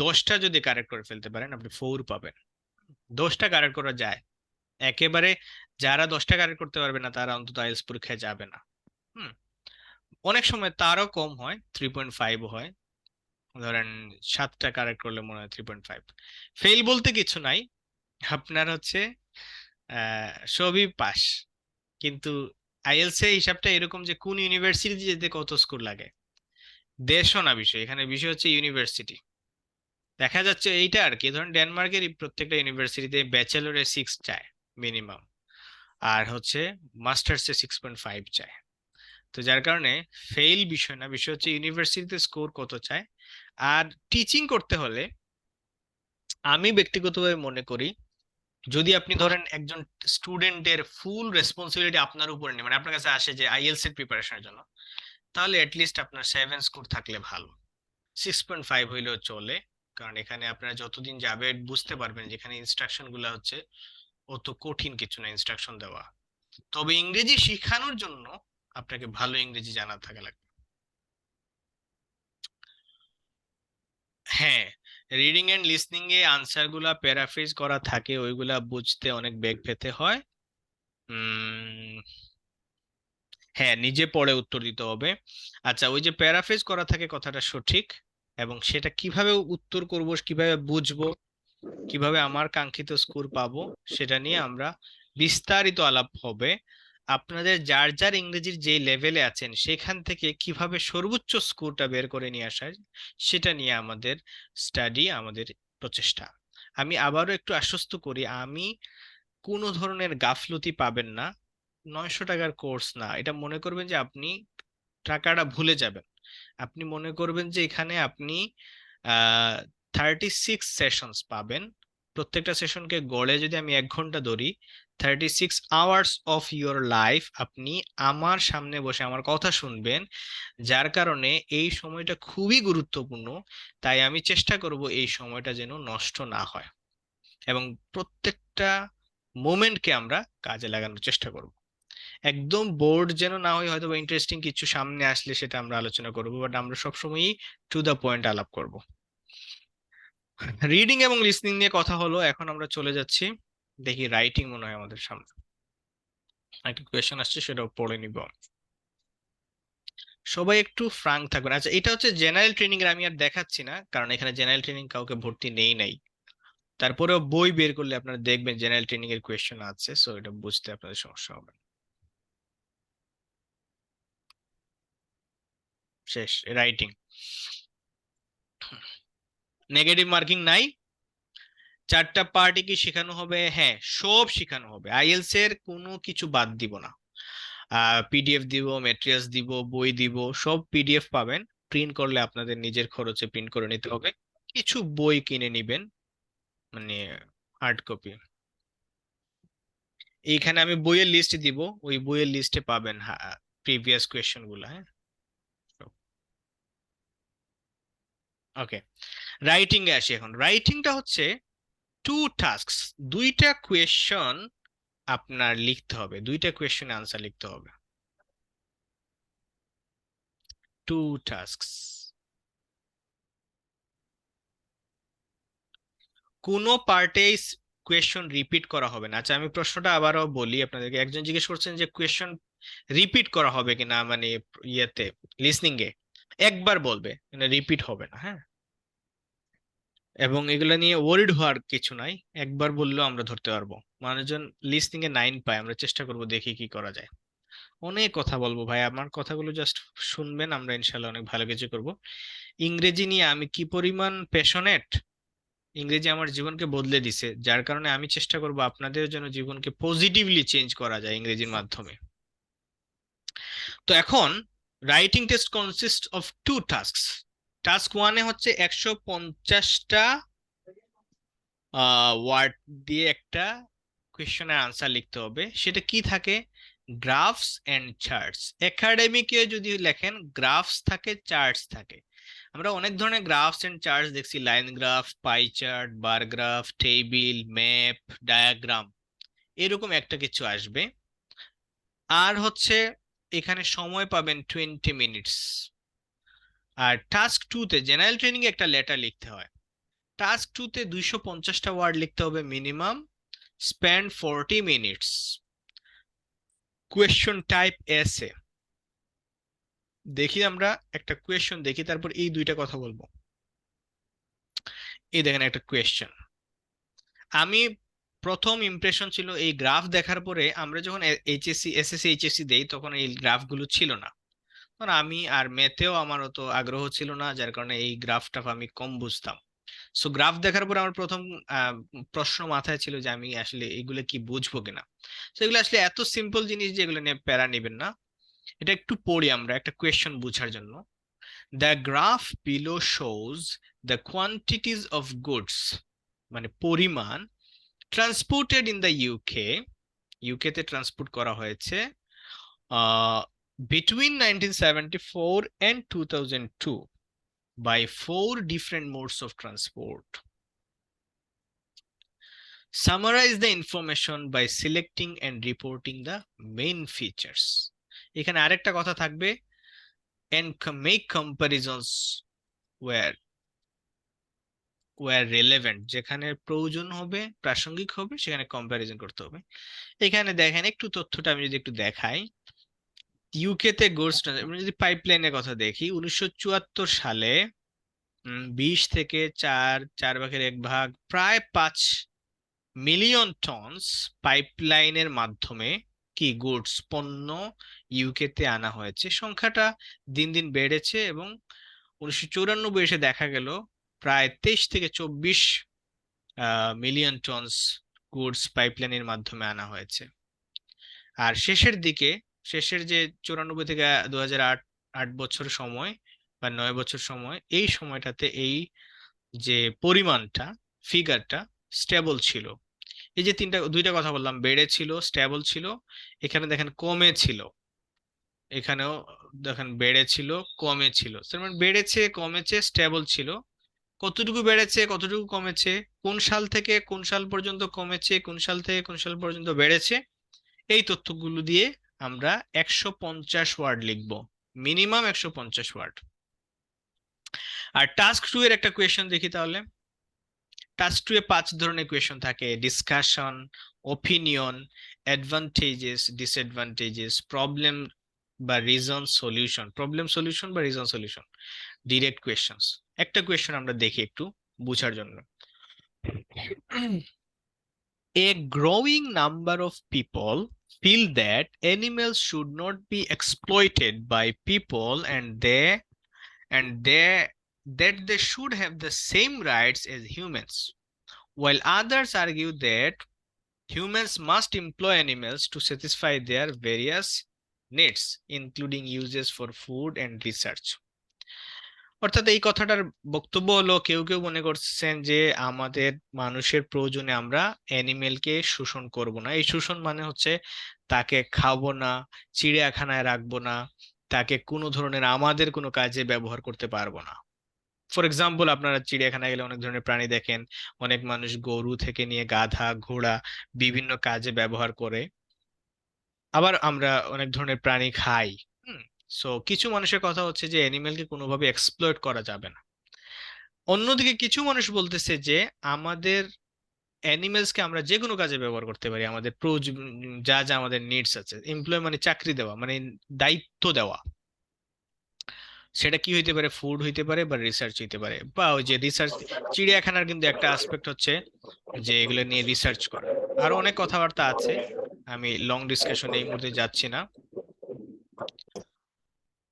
10টা যদি কারেক্ট করে ফেলতে পারেন আপনি 4 পাবেন। 10টা কারেক্ট করা যায় একেবারে। যারা 10টা কারেক্ট করতে পারবে না তারা অন্তত আইএলস পরীক্ষায় যাবে না। হুম, অনেক সময় তারও কম হয়, 3.5 হয়। ধরেন 7টা কারেক্ট করলে মনে হয় 3.5। ফেল বলতে কিছু নাই, আপনার হচ্ছে সবই পাস। কিন্তু আইএলস এর হিসাবটা এরকম যে কোন ইউনিভার্সিটি যেতে কত স্কোর লাগে, দেশও না বিষয়, এখানে বিষয় হচ্ছে ইউনিভার্সিটি। দেখা যাচ্ছে এইটা আর কি, ধরেন ডেনমার্কের এই প্রত্যেকটা ইউনিভার্সিটিতে ব্যাচেলরে 6 চায় মিনিমাম, আর হচ্ছে মাস্টার্সে 6.5 চায়। তো যার কারণে ফেইল বিষয় না, বিষয় হচ্ছে ইউনিভার্সিটিতে স্কোর কত চায়। আর টিচিং করতে হলে আমি ব্যক্তিগতভাবে মনে করি, যদি আপনি ধরেন একজন স্টুডেন্টের ফুল রেসপন্সিবিলিটি আপনার উপরে নেই, মানে আপনার কাছে আসে যে আইএলস এর প্রিপারেশনের জন্য, তাহলে অ্যাটলিস্ট আপনার 7 স্কোর থাকলে ভালো। 6.5 হইলেও চলে, কারণ এখানে আপনারা যতদিন যাবে বুঝতে পারবেন যেখানে ইনস্ট্রাকশন গুলা হচ্ছে অত কঠিন কিছু না ইনস্ট্রাকশন দেওয়া। তবে ইংরেজি শেখানোর জন্য আপনাকে ভালো ইংরেজি জানা থাকা লাগবে। হ্যাঁ, রিডিং এন্ড লিসনিং এ আনসার গুলা প্যারাফ্রেজ করা থাকে, ওইগুলা বুঝতে অনেক বেগ পেতে হয়। উম হ্যাঁ, নিজে পড়ে উত্তর দিতে হবে। আচ্ছা, ওই যে প্যারাফ্রেজ করা থাকে কথাটা সঠিক, এবং সেটা কিভাবে উত্তর করব, কিভাবে বুঝবো, কিভাবে আমার কাঙ্ক্ষিত স্কোর পাবো, সেটা নিয়ে আমরা বিস্তারিত আলাপ হবে। আপনাদের যার যার ইংরেজির যে লেভেলে আছেন সেখান থেকে কিভাবে সর্বোচ্চ স্কোরটা বের করে নিয়ে আসা যায়, সেটা নিয়ে আমাদের স্টাডি, আমাদের প্রচেষ্টা। আমি আবারও একটু আশ্বস্ত করি, আমি কোনো ধরনের গাফলতি পাবেন না। 900 টাকার কোর্স না, এটা মনে করবেন যে আপনি টাকাটা ভুলে যাবেন। আপনি মনে করবেন যে এখানে আপনি 36 সেশনস পাবেন। প্রত্যেকটা সেশনকে গড়ে যদি আমি 1 ঘন্টা ধরি, 36 আওয়ার্স অফ ইউর লাইফ আপনি আমার সামনে বসে আমার কথা শুনবেন। যার কারণে এই সময়টা খুবই গুরুত্বপূর্ণ। তাই আমি চেষ্টা করব এই সময়টা যেন নষ্ট না হয়, এবং প্রত্যেকটা মোমেন্টকে আমরা কাজে লাগানোর চেষ্টা করব। একদম বোর্ড যেন না হয়, হয়তো ইন্টারেস্টিং কিছু সামনে আসলে সেটা আমরা আলোচনা করব, বাট আমরা সবসময়ই টু দা পয়েন্ট আলাপ করব। রিডিং এবং লিসনিং নিয়ে কথা হলো, এখন আমরা চলে যাচ্ছি, দেখি রাইটিং মনে হয় আমাদের সামনে একটা কোয়েশ্চেন আসছে, সেটাও পড়ে নিব। সবাই একটু ফ্রাঙ্ক থাকবেন। আচ্ছা, এটা হচ্ছে জেনারেল ট্রেনিং এর, আমি আর দেখাচ্ছি না কারণ এখানে জেনারেল ট্রেনিং কাউকে ভর্তি নেই নাই। তারপরেও বই বের করলে আপনারা দেখবেন জেনারেল ট্রেনিং এর কোয়েশ্চেন আছে, সো এটা বুঝতে আপনাদের সমস্যা হবে না। শেষ রাইটিং। নেগেটিভ মার্কিং নাই। 4টা পার্টি কি শেখানো হবে? হ্যাঁ, সব শেখানো হবে, আইএলস এর কোনো কিছু বাদ দিব না। পিডিএফ দিব, ম্যাটেরিয়ালস দিব, বই দিব, সব পিডিএফ পাবেন। প্রিন্ট করলে আপনাদের নিজের খরচে প্রিন্ট করে নিতে হবে। কিছু বই কিনে নিবেন, মানে হার্ড কপি। এইখানে আমি বইয়ের লিস্ট দিব, ওই বইয়ের লিস্টে পাবেন প্রিভিয়াস কোয়েশ্চেন গুলো। হ্যাঁ, ওকে, রাইটিং এ আসি। এখন রাইটিংটা হচ্ছে 2 টাস্কস, 2টা কোয়েশ্চন আপনার লিখতে হবে, 2টা কোয়েশ্চেন আনসার লিখতে হবে। 2 টাস্কস, কোনো পার্টেই কোয়েশ্চন রিপিট করা হবে না। আচ্ছা, আমি প্রশ্নটা আবারও বলি আপনাদেরকে। একজন জিজ্ঞেস করছেন যে কোয়েশ্চন রিপিট করা হবে কিনা, মানে ইয়েতে, লিসনিং এ। একবার বলবে, মানে রিপিট হবে না। হ্যাঁ, এবং এগুলা নিয়ে ওয়ারিড হওয়ার কিছু নাই, একবার বললেও আমরা ধরতে পারবো। মানুষজন লিসনিং এ 9 পায়, আমরা চেষ্টা করব দেখি কি করা যায়। অনেক কথা বলবো ভাই, আমার কথাগুলো জাস্ট শুনবেন, আমরা ইনশাল্লাহ অনেক ভালো কিছু করব। ইংরেজি নিয়ে আমি কি পরিমাণ প্যাশনেট, ইংরেজি আমার জীবনকে বদলে দিছে, যার কারণে আমি চেষ্টা করব আপনাদের জন্য জীবনকে পজিটিভলি চেঞ্জ করা যায় ইংরেজির মাধ্যমে। তো এখন writing test consist of 2 tasks. Task 1-এ হচ্ছে 150টা ওয়ার্ড দিয়ে একটা কোয়েশ্চেনের আনসার লিখতে হবে। সেটা কি থাকে? Grasp and charts. একাডেমিকে যদি লেখেন গ্রাফস থাকে, চার্টস থাকে। আমরা অনেক ধরনের গ্রাফস এন্ড চার্টস দেখছি, line graph, pie chart, bar graph, table, map, diagram, এরকম একটা কিছু আসবে। আর হচ্ছে এখানে সময় পাবেন 20 মিনিটস। আর টাস্ক 2 তে জেনারেল ট্রেনিং এ একটা লেটার লিখতে হয়, টাস্ক 2 তে 250টা ওয়ার্ড লিখতে হবে minimum, spend 40 minutes. Question type এসে। দেখি আমরা একটা কোয়েশ্চন দেখি, তারপর এই দুইটা কথা বলবো। এই দেখেন একটা কোয়েশ্চন। আমি প্রথম ইমপ্রেশন ছিল এই গ্রাফ দেখার পরে, আমরা যখন এইচএসসি এসএসসি এইচএসসি দেই তখন এই গ্রাফগুলো ছিল না, কারণ আমি আর ম্যাথেও আমার অত আগ্রহ ছিল না, যার কারণে এই গ্রাফটা আমি কম বুঝতাম। সো গ্রাফ দেখার পরে আমার প্রথম আহ, প্রশ্ন মাথায় ছিল যে আমি আসলে এগুলো কি বুঝবো কিনা। তো এগুলো আসলে এত সিম্পল জিনিস যে এগুলো নিয়ে প্যারা নিবেন না। এটা একটু পড়ি আমরা একটা কোয়েশ্চন বুঝার জন্য। The graph below shows the quantities of goods, মানে পরিমাণ, transported in the UK, UK তে ট্রান্সপোর্ট করা হয়েছে between 1974 and 2002 by 4 different modes of transport. Summarize the information by selecting and reporting the main features. এখানে আরেকটা কথা থাকবে, and make comparisons where relevant, যেখানে প্রয়োজন হবে, প্রাসঙ্গিক হবে, সেখানে কম্পারিজন করতে হবে। এখানে দেখেন একটু তথ্যটা আমি যদি একটু দেখাই, ইউকে তে গুডস, যদি পাইপলাইনের কথা দেখি, 1974 সালে 20 থেকে 4 4 ভাগের 1 ভাগ, প্রায় 5 মিলিয়ন টনস পাইপলাইনের মাধ্যমে কি গুডস, পণ্য ইউকে তে আনা হয়েছে। সংখ্যাটা দিন দিন বেড়েছে এবং 1994 এসে দেখা গেল প্রায় 23 থেকে 24 মিলিয়ন টনস গুডস পাইপলাইনের মাধ্যমে আনা হয়েছে। আর শেষের দিকে, শেষের যে 94 থেকে 2008 8 বছর সময় বা 9 বছর সময়, এই সময়টাতে এই যে পরিমাণটা, ফিগারটা স্টেবল ছিল। এই যে দুইটা কথা বললাম, বেড়েছিল, স্টেবল ছিল, এখানে দেখেন কমে ছিল, এখানেও দেখেন বেড়েছিল, কমে ছিল, তার মানে বেড়েছে, কমেছে, স্টেবল ছিল। কতটুকু বেড়েছে, কতটুকু কমেছে, কোন সাল থেকে কোন সাল পর্যন্ত কমেছে, কোন সাল থেকে কোন সাল পর্যন্ত বেড়েছে, এই তথ্যগুলো দিয়ে আমরা 150 ওয়ার্ড লিখবো, মিনিমাম 150 ওয়ার্ড। আর টাস্ক 2 এর একটা কোয়েশ্চেন দেখি তাহলে। টাস্ক 2 এ 5 ধরনের কোয়েশ্চেন থাকে: discussion, opinion, advantages, disadvantages, problem বা রিজন সলিউশন, প্রবলেম সলিউশন বা রিজন সলিউশন, ডিরেক্ট কোয়েশ্চেনস। একটা কোয়েশ্চেন আমরা দেখি একটু বুঝার জন্য। A growing number of people feel that animals should not be exploited by people, and that they should have the same rights as humans, while others argue that humans must employ animals to satisfy their various needs, including uses for food and research. অর্থাৎ এই কথাটার বক্তব্য হলো, কেউ কেউ মনে করছেন যে আমাদের মানুষের প্রয়োজনে আমরা অ্যানিমেলকে শোষণ করব না। এই শোষণ মানে হচ্ছে তাকে খাবো না, চিড়িয়াখানায় রাখবো না, তাকে কোনো ধরনের আমাদের কোনো কাজে ব্যবহার করতে পারবো না। ফর এক্সাম্পল, আপনারা চিড়িয়াখানায় গেলে অনেক ধরনের প্রাণী দেখেন, অনেক মানুষ গরু থেকে নিয়ে গাধা, ঘোড়া বিভিন্ন কাজে ব্যবহার করে। আবার আমরা অনেক ধরনের প্রাণী খাই। হুম। সো কিছু মানুষের কথা হচ্ছে যে অ্যানিমেলকে কোনোভাবে এক্সপ্লয়েট করা যাবে না। অন্যদিকে কিছু মানুষ বলতেছে যে আমাদের অ্যানিমেলসকে আমরা যে কোনো কাজে ব্যবহার করতে পারি, আমাদের প্রয়োজন, যা যা আমাদের নিডস আছে। এমপ্লয় মানে চাকরি দেওয়া, মানে দায়িত্ব দেওয়া। সেটা কি হইতে পারে, ফুড হইতে পারে বা রিসার্চ হইতে পারে, বা ওই যে রিসার্চ, চিড়িয়াখানার কিন্তু একটা আসপেক্ট হচ্ছে যে এগুলো নিয়ে রিসার্চ করা। আরো অনেক কথাবার্তা আছে, আমি লং ডিসকাশন এই মুহূর্তে যাচ্ছি না।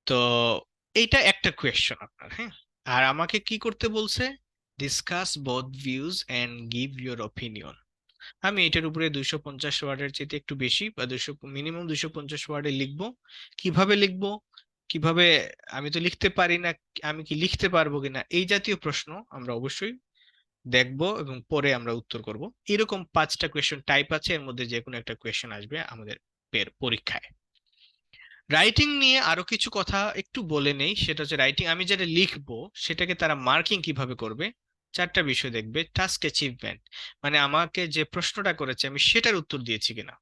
তো এইটা একটা কোয়েশ্চন আপনার, হ্যাঁ। আর আমাকে কি করতে বলছে, discuss both views and give your opinion. আমি এটার উপরে 250 ওয়ার্ডের চাইতে একটু বেশি বা 200, মিনিমাম 250 ওয়ার্ডে লিখবো। কিভাবে লিখবো, কিভাবে, আমি তো লিখতে পারি না, আমি কি লিখতে পারবো কিনা, এই জাতীয় প্রশ্ন আমরা অবশ্যই দেখবো এবং পরে আমরা উত্তর করব। এরকম 5টা কোয়েশ্চন টাইপ আছে, এর মধ্যে যে কোনো একটা কোয়েশ্চন আসবে আমাদের পরীক্ষায়। রাইটিং নিয়ে আরো কিছু কথা একটু বলে নেই, সেটা হচ্ছে রাইটিং আমি যেটা লিখবো সেটাকে তারা মার্কিং কিভাবে করবে। চারটা বিষয় দেখবে: টাস্ক অ্যাচিভমেন্ট, মানে আমাকে যে প্রশ্নটা করেছে আমি সেটার উত্তর দিয়েছি কিনা;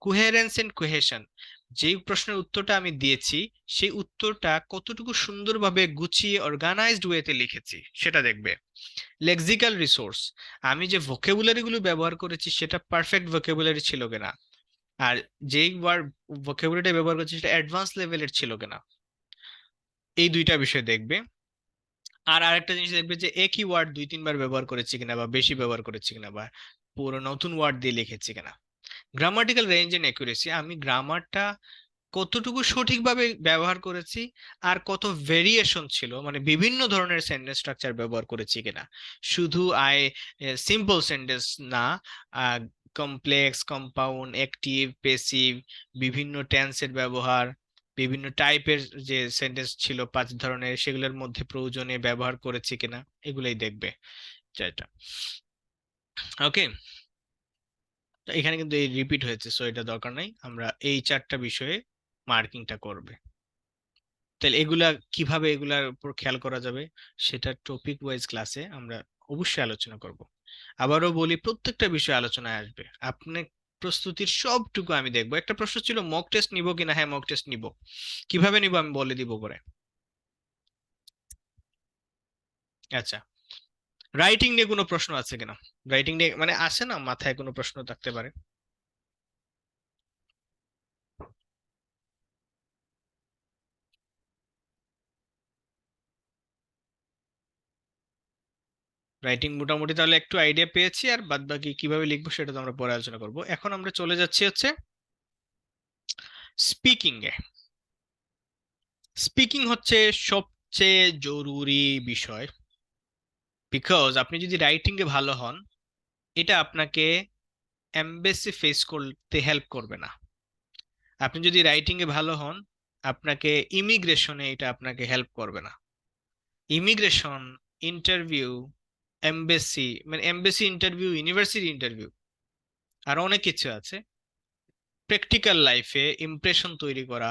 কোহেরেন্স এন্ড কোহেশন, যেই প্রশ্নের উত্তরটা আমি দিয়েছি সেই উত্তরটা কতটুকু সুন্দরভাবে গুছিয়ে অর্গানাইজড ওয়েতে লিখেছি সেটা দেখবে; লেক্সিক্যাল রিসোর্স, আমি যে ভোকাবুলারি গুলো ব্যবহার করেছি সেটা পারফেক্ট ভোকাবুলারি ছিল কিনা, আর যেই ওয়ার্ড ভোকাবুলারিটা ব্যবহার করছি সেটা অ্যাডভান্স লেভেলের ছিল কিনা। এই দুইটা বিষয় দেখবে। আর আরেকটা জিনিস দেখবে যে একই ওয়ার্ড দুই তিনবার ব্যবহার করেছি কিনা, বা বেশি ব্যবহার করেছি কিনা, বা পুরো নতুন ওয়ার্ড দিয়ে লিখেছি কিনা। গ্রামাটিক্যাল রেঞ্জ এন্ড অ্যাকুরেসি, আমি গ্রামারটা কতটুকু সঠিকভাবে ব্যবহার করেছি, আর কত ভেরিয়েশন ছিল, মানে বিভিন্ন ধরনের সেন্টেন্স স্ট্রাকচার ব্যবহার করেছি কিনা। শুধু সিম্পল সেন্টেন্স না, কমপ্লেক্স, কম্পাউন্ড, অ্যাক্টিভ, প্যাসিভ, বিভিন্ন টেন্সের ব্যবহার, বিভিন্ন টাইপের যে সেন্টেন্স ছিল 5 ধরনের, সেগুলোর মধ্যে প্রয়োজনে ব্যবহার করেছি কিনা, এগুলাই দেখবে যেটা। ওকে, তো এখানে কিন্তু এই রিপিট হয়েছে, সো এটা দরকার নাই, আমরা এই চারটা বিষয়ে মার্কিংটা করবে। তাহলে এগুলা কিভাবে এগুলার উপর খেয়াল করা যাবে সেটা টপিক ওয়াইজ ক্লাসে আমরা অবশ্যই আলোচনা করব। আবারও বলি, প্রত্যেকটা বিষয় আলোচনায় আসবে। আপনি প্রস্তুতির সবটুকু আমি দেখবো। একটা প্রশ্ন ছিল মক টেস্ট নিব কিনা, হ্যাঁ মক টেস্ট নিব। কিভাবে নিব আমি বলে দিব করে। আচ্ছা, রাইটিং নিয়ে কোনো প্রশ্ন আছে কিনা? রাইটিং নিয়ে মানে আসে না মাথায় কোনো প্রশ্ন থাকতে পারে। রাইটিং মোটামুটি তাহলে একটু আইডিয়া পেয়েছি, আর বাদ বাকি কিভাবে লিখবো সেটা তো আমরা পরে আলোচনা করব। এখন আমরা চলে যাচ্ছি হচ্ছে স্পিকিং এ। স্পিকিং হচ্ছে সবচেয়ে জরুরি বিষয়, বিকজ আপনি যদি রাইটিং এ ভালো হন, এটা আপনাকে এমবেসি ফেস করতে হেল্প করবে না। আপনি যদি রাইটিং এ ভালো হন, আপনাকে ইমিগ্রেশনে এটা আপনাকে হেল্প করবে না। ইমিগ্রেশন, ইন্টারভিউ, এমবেসি, মানে এমবেসি ইন্টারভিউ, ইউনিভার্সিটি ইন্টারভিউ, আর অনেক কিছু আছে। প্র্যাকটিক্যাল লাইফে ইমপ্রেশন তৈরি করা,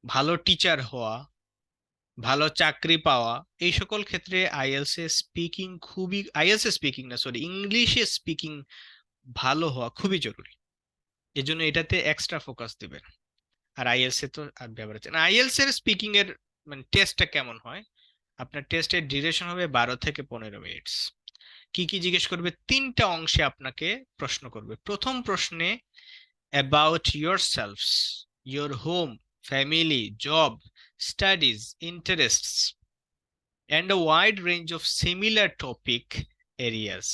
ভালো টিচার হওয়া, ভালো চাকরি পাওয়া, এই সকল ক্ষেত্রে আইএলটিএস এ স্পিকিং খুবই, আইএলটিএস স্পিকিং না সরি, ইংলিশে স্পিকিং ভালো হওয়া খুবই জরুরি। এজন্য এটাতে এক্সট্রা ফোকাস দিবেন। আর আইএলটিএস এ তো আর ব্যাপার আছে না। আইএলটিএস এর স্পিকিং এর মানে টেস্টটা কেমন হয়, আপনার টেস্টের ডিউরেশন হবে 12 থেকে 15 মিনিট। কি কি জিজ্ঞেস করবে? 3টা অংশে আপনাকে প্রশ্ন করবে। প্রথম প্রশ্নে about yourselves, your home, family, job, studies, interests, and a wide range of similar topic areas,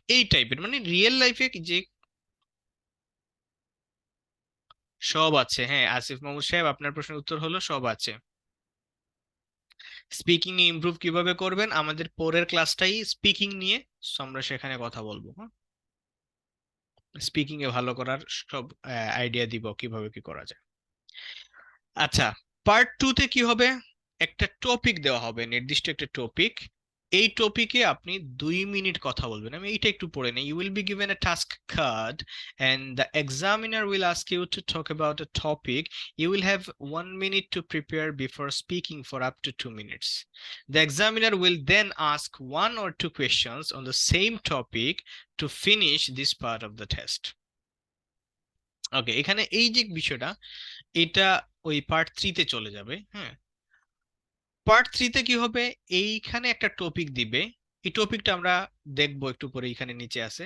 এই টাইপের, মানে রিয়েল লাইফে যে সব আছে। হ্যাঁ আসিফ মাহমুদ সাহেব, আপনার প্রশ্নের উত্তর হলো সব আছে। স্পিকিং ইমপ্রুভ কিভাবে করবেন, আমাদের পরের ক্লাসটাই স্পিকিং নিয়ে, so আমরা সেখানে কথা বলবো। হ্যাঁ, স্পিকিং এ ভালো করার সব আইডিয়া দিব কিভাবে কি করা যায়। আচ্ছা, পার্ট 2 তে কি হবে? একটা টপিক দেওয়া হবে, নির্দিষ্ট একটা টপিক। এই টপিকে আপনি 2 মিনিট কথা বলবেন। আমি এইটা একটু পড়ে নেই। You will be given a task card and the examiner will ask you to talk about a topic. You will have 1 minute to prepare before speaking for up to 2 minutes. The examiner will then ask 1 or 2 questions on the same topic to finish this part of the test. ওকে, এখানে এই যে বিষয়টা, এটা ওই part 3 তে চলে যাবে। হ্যাঁ, পার্ট 3 তে কি হবে, এইখানে একটা টপিক দিবে। এই টপিকটা আমরা দেখবো একটু পরে, এখানে নিচে আছে।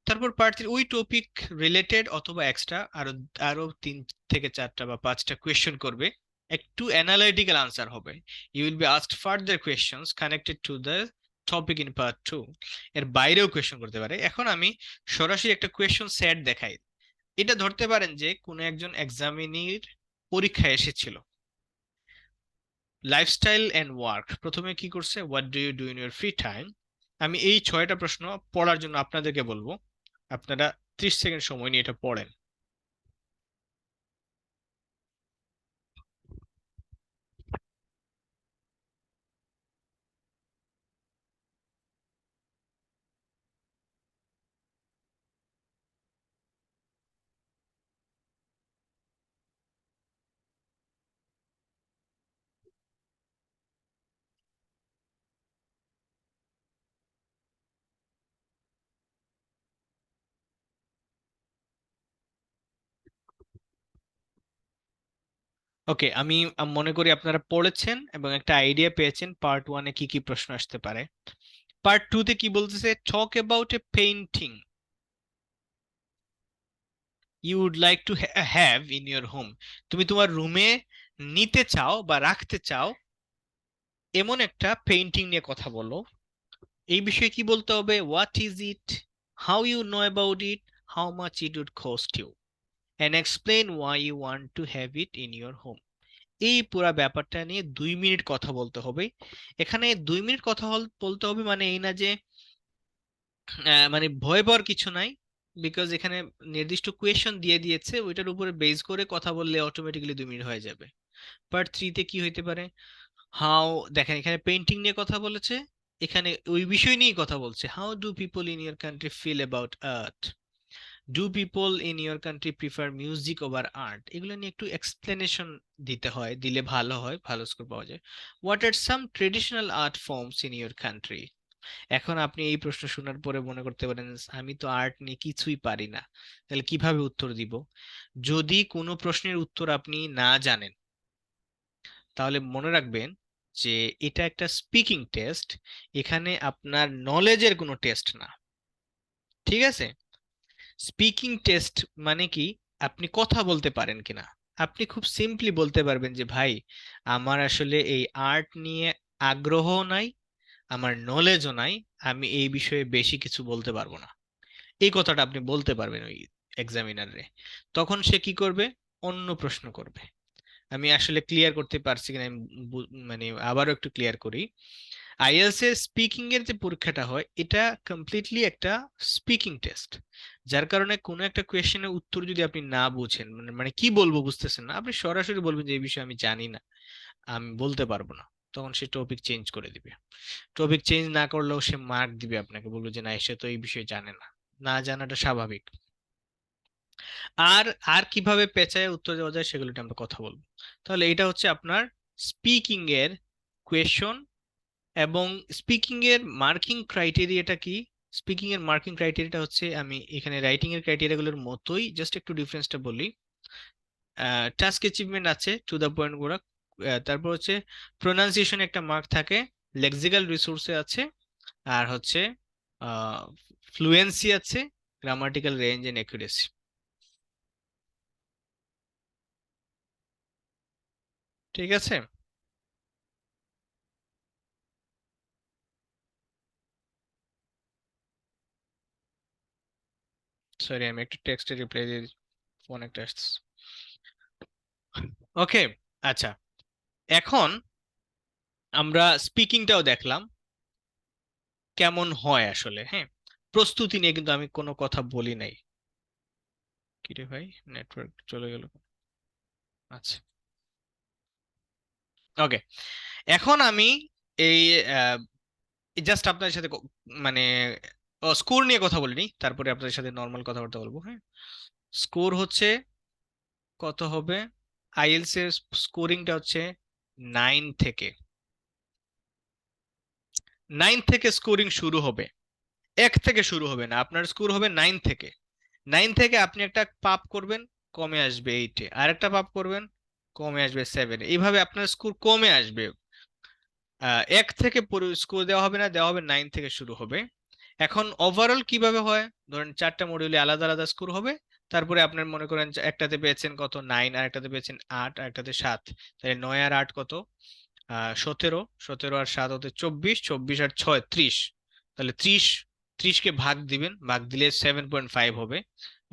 তারপর পার্ট 3 ওই টপিক রিলেটেড অথবা এক্সট্রা আরো আরো 3 থেকে 4টা বা 5টা কোয়েশ্চেন করবে, একটু অ্যানালাইটিক্যাল আনসার হবে। You will be asked further questions connected to the topic in part 2। এর বাইরেও কোয়েশ্চেন করতে পারে। এখন আমি সরাসরি একটা কোয়েশ্চেন সেট দেখাই। এটা ধরতে পারেন যে কোনো একজন এক্সামিনির পরীক্ষায় এসেছিল, লাইফস্টাইল এন্ড ওয়ার্ক, প্রথমে কি করছে, what do you do in your free time. আমি এই 6টা প্রশ্ন পড়ার জন্য আপনাদেরকে বলবো, আপনারা 30 সেকেন্ড সময় নিয়ে এটা পড়েন। ওকে, আমি মনে করি আপনারা পড়েছেন এবং একটা আইডিয়া পেয়েছেন পার্ট ওয়ানে কি কি প্রশ্ন আসতে পারে। পার্ট টু তে কি বলতেছে, talk about a painting you would like to have in your home. তুমি তোমার রুমে নিতে চাও বা রাখতে চাও এমন একটা পেইন্টিং নিয়ে কথা বলো। এই বিষয়ে কি বলতে হবে, what is it, how you know about it, how much it would cost you, and explain why you want to have it in your home. এই পুরা ব্যাপারটা নিয়ে 2 মিনিট কথা বলতে হবে। এখানে 2 মিনিট কথা বলতে হবে মানে এই না যে মানে ভয় পাওয়ার কিছু নাই, বিকজ এখানে নির্দিষ্ট কোয়েশন দিয়ে দিয়েছে, ওইটার উপরে বেস করে কথা বললে অটোমেটিক্যালি 2 মিনিট হয়ে যাবে। পার্ট থ্রিতে কি হইতে পারে, হাউ, দেখেন এখানে পেইন্টিং নিয়ে কথা বলেছে, এখানে ওই বিষয় নিয়ে কথা বলছে, how do people in your country feel about art, do people in your country prefer music over art, এগুলো নিয়ে একটু এক্সপ্লেনেশন দিতে হয়, দিলে ভালো হয়, ভালো স্কোর পাওয়া যায়। What are some traditional art forms in your country. এখন আপনি এই প্রশ্ন শোনার পরে মনে করতে পারেন আমি তো আর্ট নিয়ে কিছুই পারি না, তাহলে কিভাবে উত্তর দিব। যদি কোনো প্রশ্নের উত্তর আপনি না জানেন তাহলে মনে রাখবেন যে এটা একটা স্পিকিং টেস্ট, এখানে আপনার নলেজের কোনো টেস্ট না, ঠিক আছে। স্পিকিং টেস্ট মানে কি, আপনি কথা বলতে পারেন কিনা। আপনি খুব সিম্পলি বলতে পারবেন যে ভাই আমার আসলে এই আর্ট নিয়ে আগ্রহ নাই, আমার নলেজও নাই, আমি এই বিষয়ে বেশি কিছু বলতে পারবো না, এই কথাটা আপনি বলতে পারবেন ওই এক্সামিনারে। তখন সে কি করবে, অন্য প্রশ্ন করবে। আমি আসলে ক্লিয়ার করতে পারছি কিনা আমি মানে আবারও একটু ক্লিয়ার করি। আইএলটিএস এর স্পিকিং এর যে পরীক্ষাটা হয় এটা কমপ্লিটলি একটা স্পিকিং টেস্ট, যার কারণে কোনো একটা কোয়েশ্চেনের উত্তর যদি আপনি না বুঝেন, মানে কি বলবো বুঝতেছেন না, আপনি সরাসরি বলবেন যে এই বিষয়ে আমি জানি না, আমি বলতে পারবো না, তখন সে টপিক চেঞ্জ করে দিবে। টপিক চেঞ্জ না করলেও সে মার্ক দিবে আপনাকে, বলবে যে না সে তো এই বিষয়ে জানে না, না জানাটা স্বাভাবিক। আর আর কিভাবে পেঁচায় উত্তর দেওয়া যায় সেগুলোতে আমরা কথা বলবো। তাহলে এটা হচ্ছে আপনার স্পিকিং এর কোয়েশন। এবং স্পিকিং এর মার্কিং ক্রাইটেরিয়াটা কি, স্পিকিং এর মার্কিং ক্রাইটেরিয়াটা হচ্ছে, আমি এখানে রাইটিং এর ক্রাইটেরিয়াগুলোর মতোই জাস্ট একটু ডিফারেন্সটা বলি। টাস্ক অ্যাচিভমেন্ট আছে, টু দা পয়েন্ট গুলো। তারপর হচ্ছে প্রোনাউন্সিয়েশন একটা মার্ক থাকে, লেক্সিক্যাল রিসোর্সে আছে, আর হচ্ছে ফ্লুয়েন্সি আছে, গ্রামাটিক্যাল রেঞ্জ এন্ড অ্যাকুরেসি। ঠিক আছে। সরি আমি একটু টেক্সটে রিপ্লাই দিয়ে ফোন একটা আসছে। ওকে, আচ্ছা, এখন আমরা স্পিকিংটাও দেখলাম কেমন হয় আসলে, হ্যাঁ। প্রস্তুতি নিয়ে কিন্তু আমি কোনো কথা বলি নাই। কিরে ভাই, নেটওয়ার্ক চলে গেল। আচ্ছা, ওকে, এখন আমি এই জাস্ট আপনাদের সাথে মানে স্কোর নিয়ে কথা বলিনি, তারপরে আপনাদের সাথে নর্মাল কথাবার্তা বলবো, হ্যাঁ। স্কোর হচ্ছে কত হবে, আইএলটিএস এর স্কোরিংটা হচ্ছে 9 থেকে, 9 থেকে স্কোরিং শুরু হবে, 1 থেকে শুরু হবে না, আপনার স্কোর হবে 9 থেকে। 9 থেকে আপনি একটা পাপ করবেন, কমে আসবে 8-এ, আর একটা পাপ করবেন, কমে আসবে 7-এ, এইভাবে আপনার স্কোর কমে আসবে। 1 থেকে স্কোর দেওয়া হবে না, দেওয়া হবে 9 থেকে শুরু হবে। এখন ওভারঅল কিভাবে হয়, ধরেন 4টা মডিউলে আলাদা আলাদা স্কোর হবে, তারপরে আপনার মনে করেন একটাতে পেয়েছেন কত 9, আর একটাতে পেয়েছেন 8, আর একটাতে 7, তাহলে 9 আর 8 কত, 17, 17 আর 7 হতে 24, 24 আর 6 30, তাহলে 30, 30কে ভাগ দিবেন, ভাগ দিলে 7.5 হবে,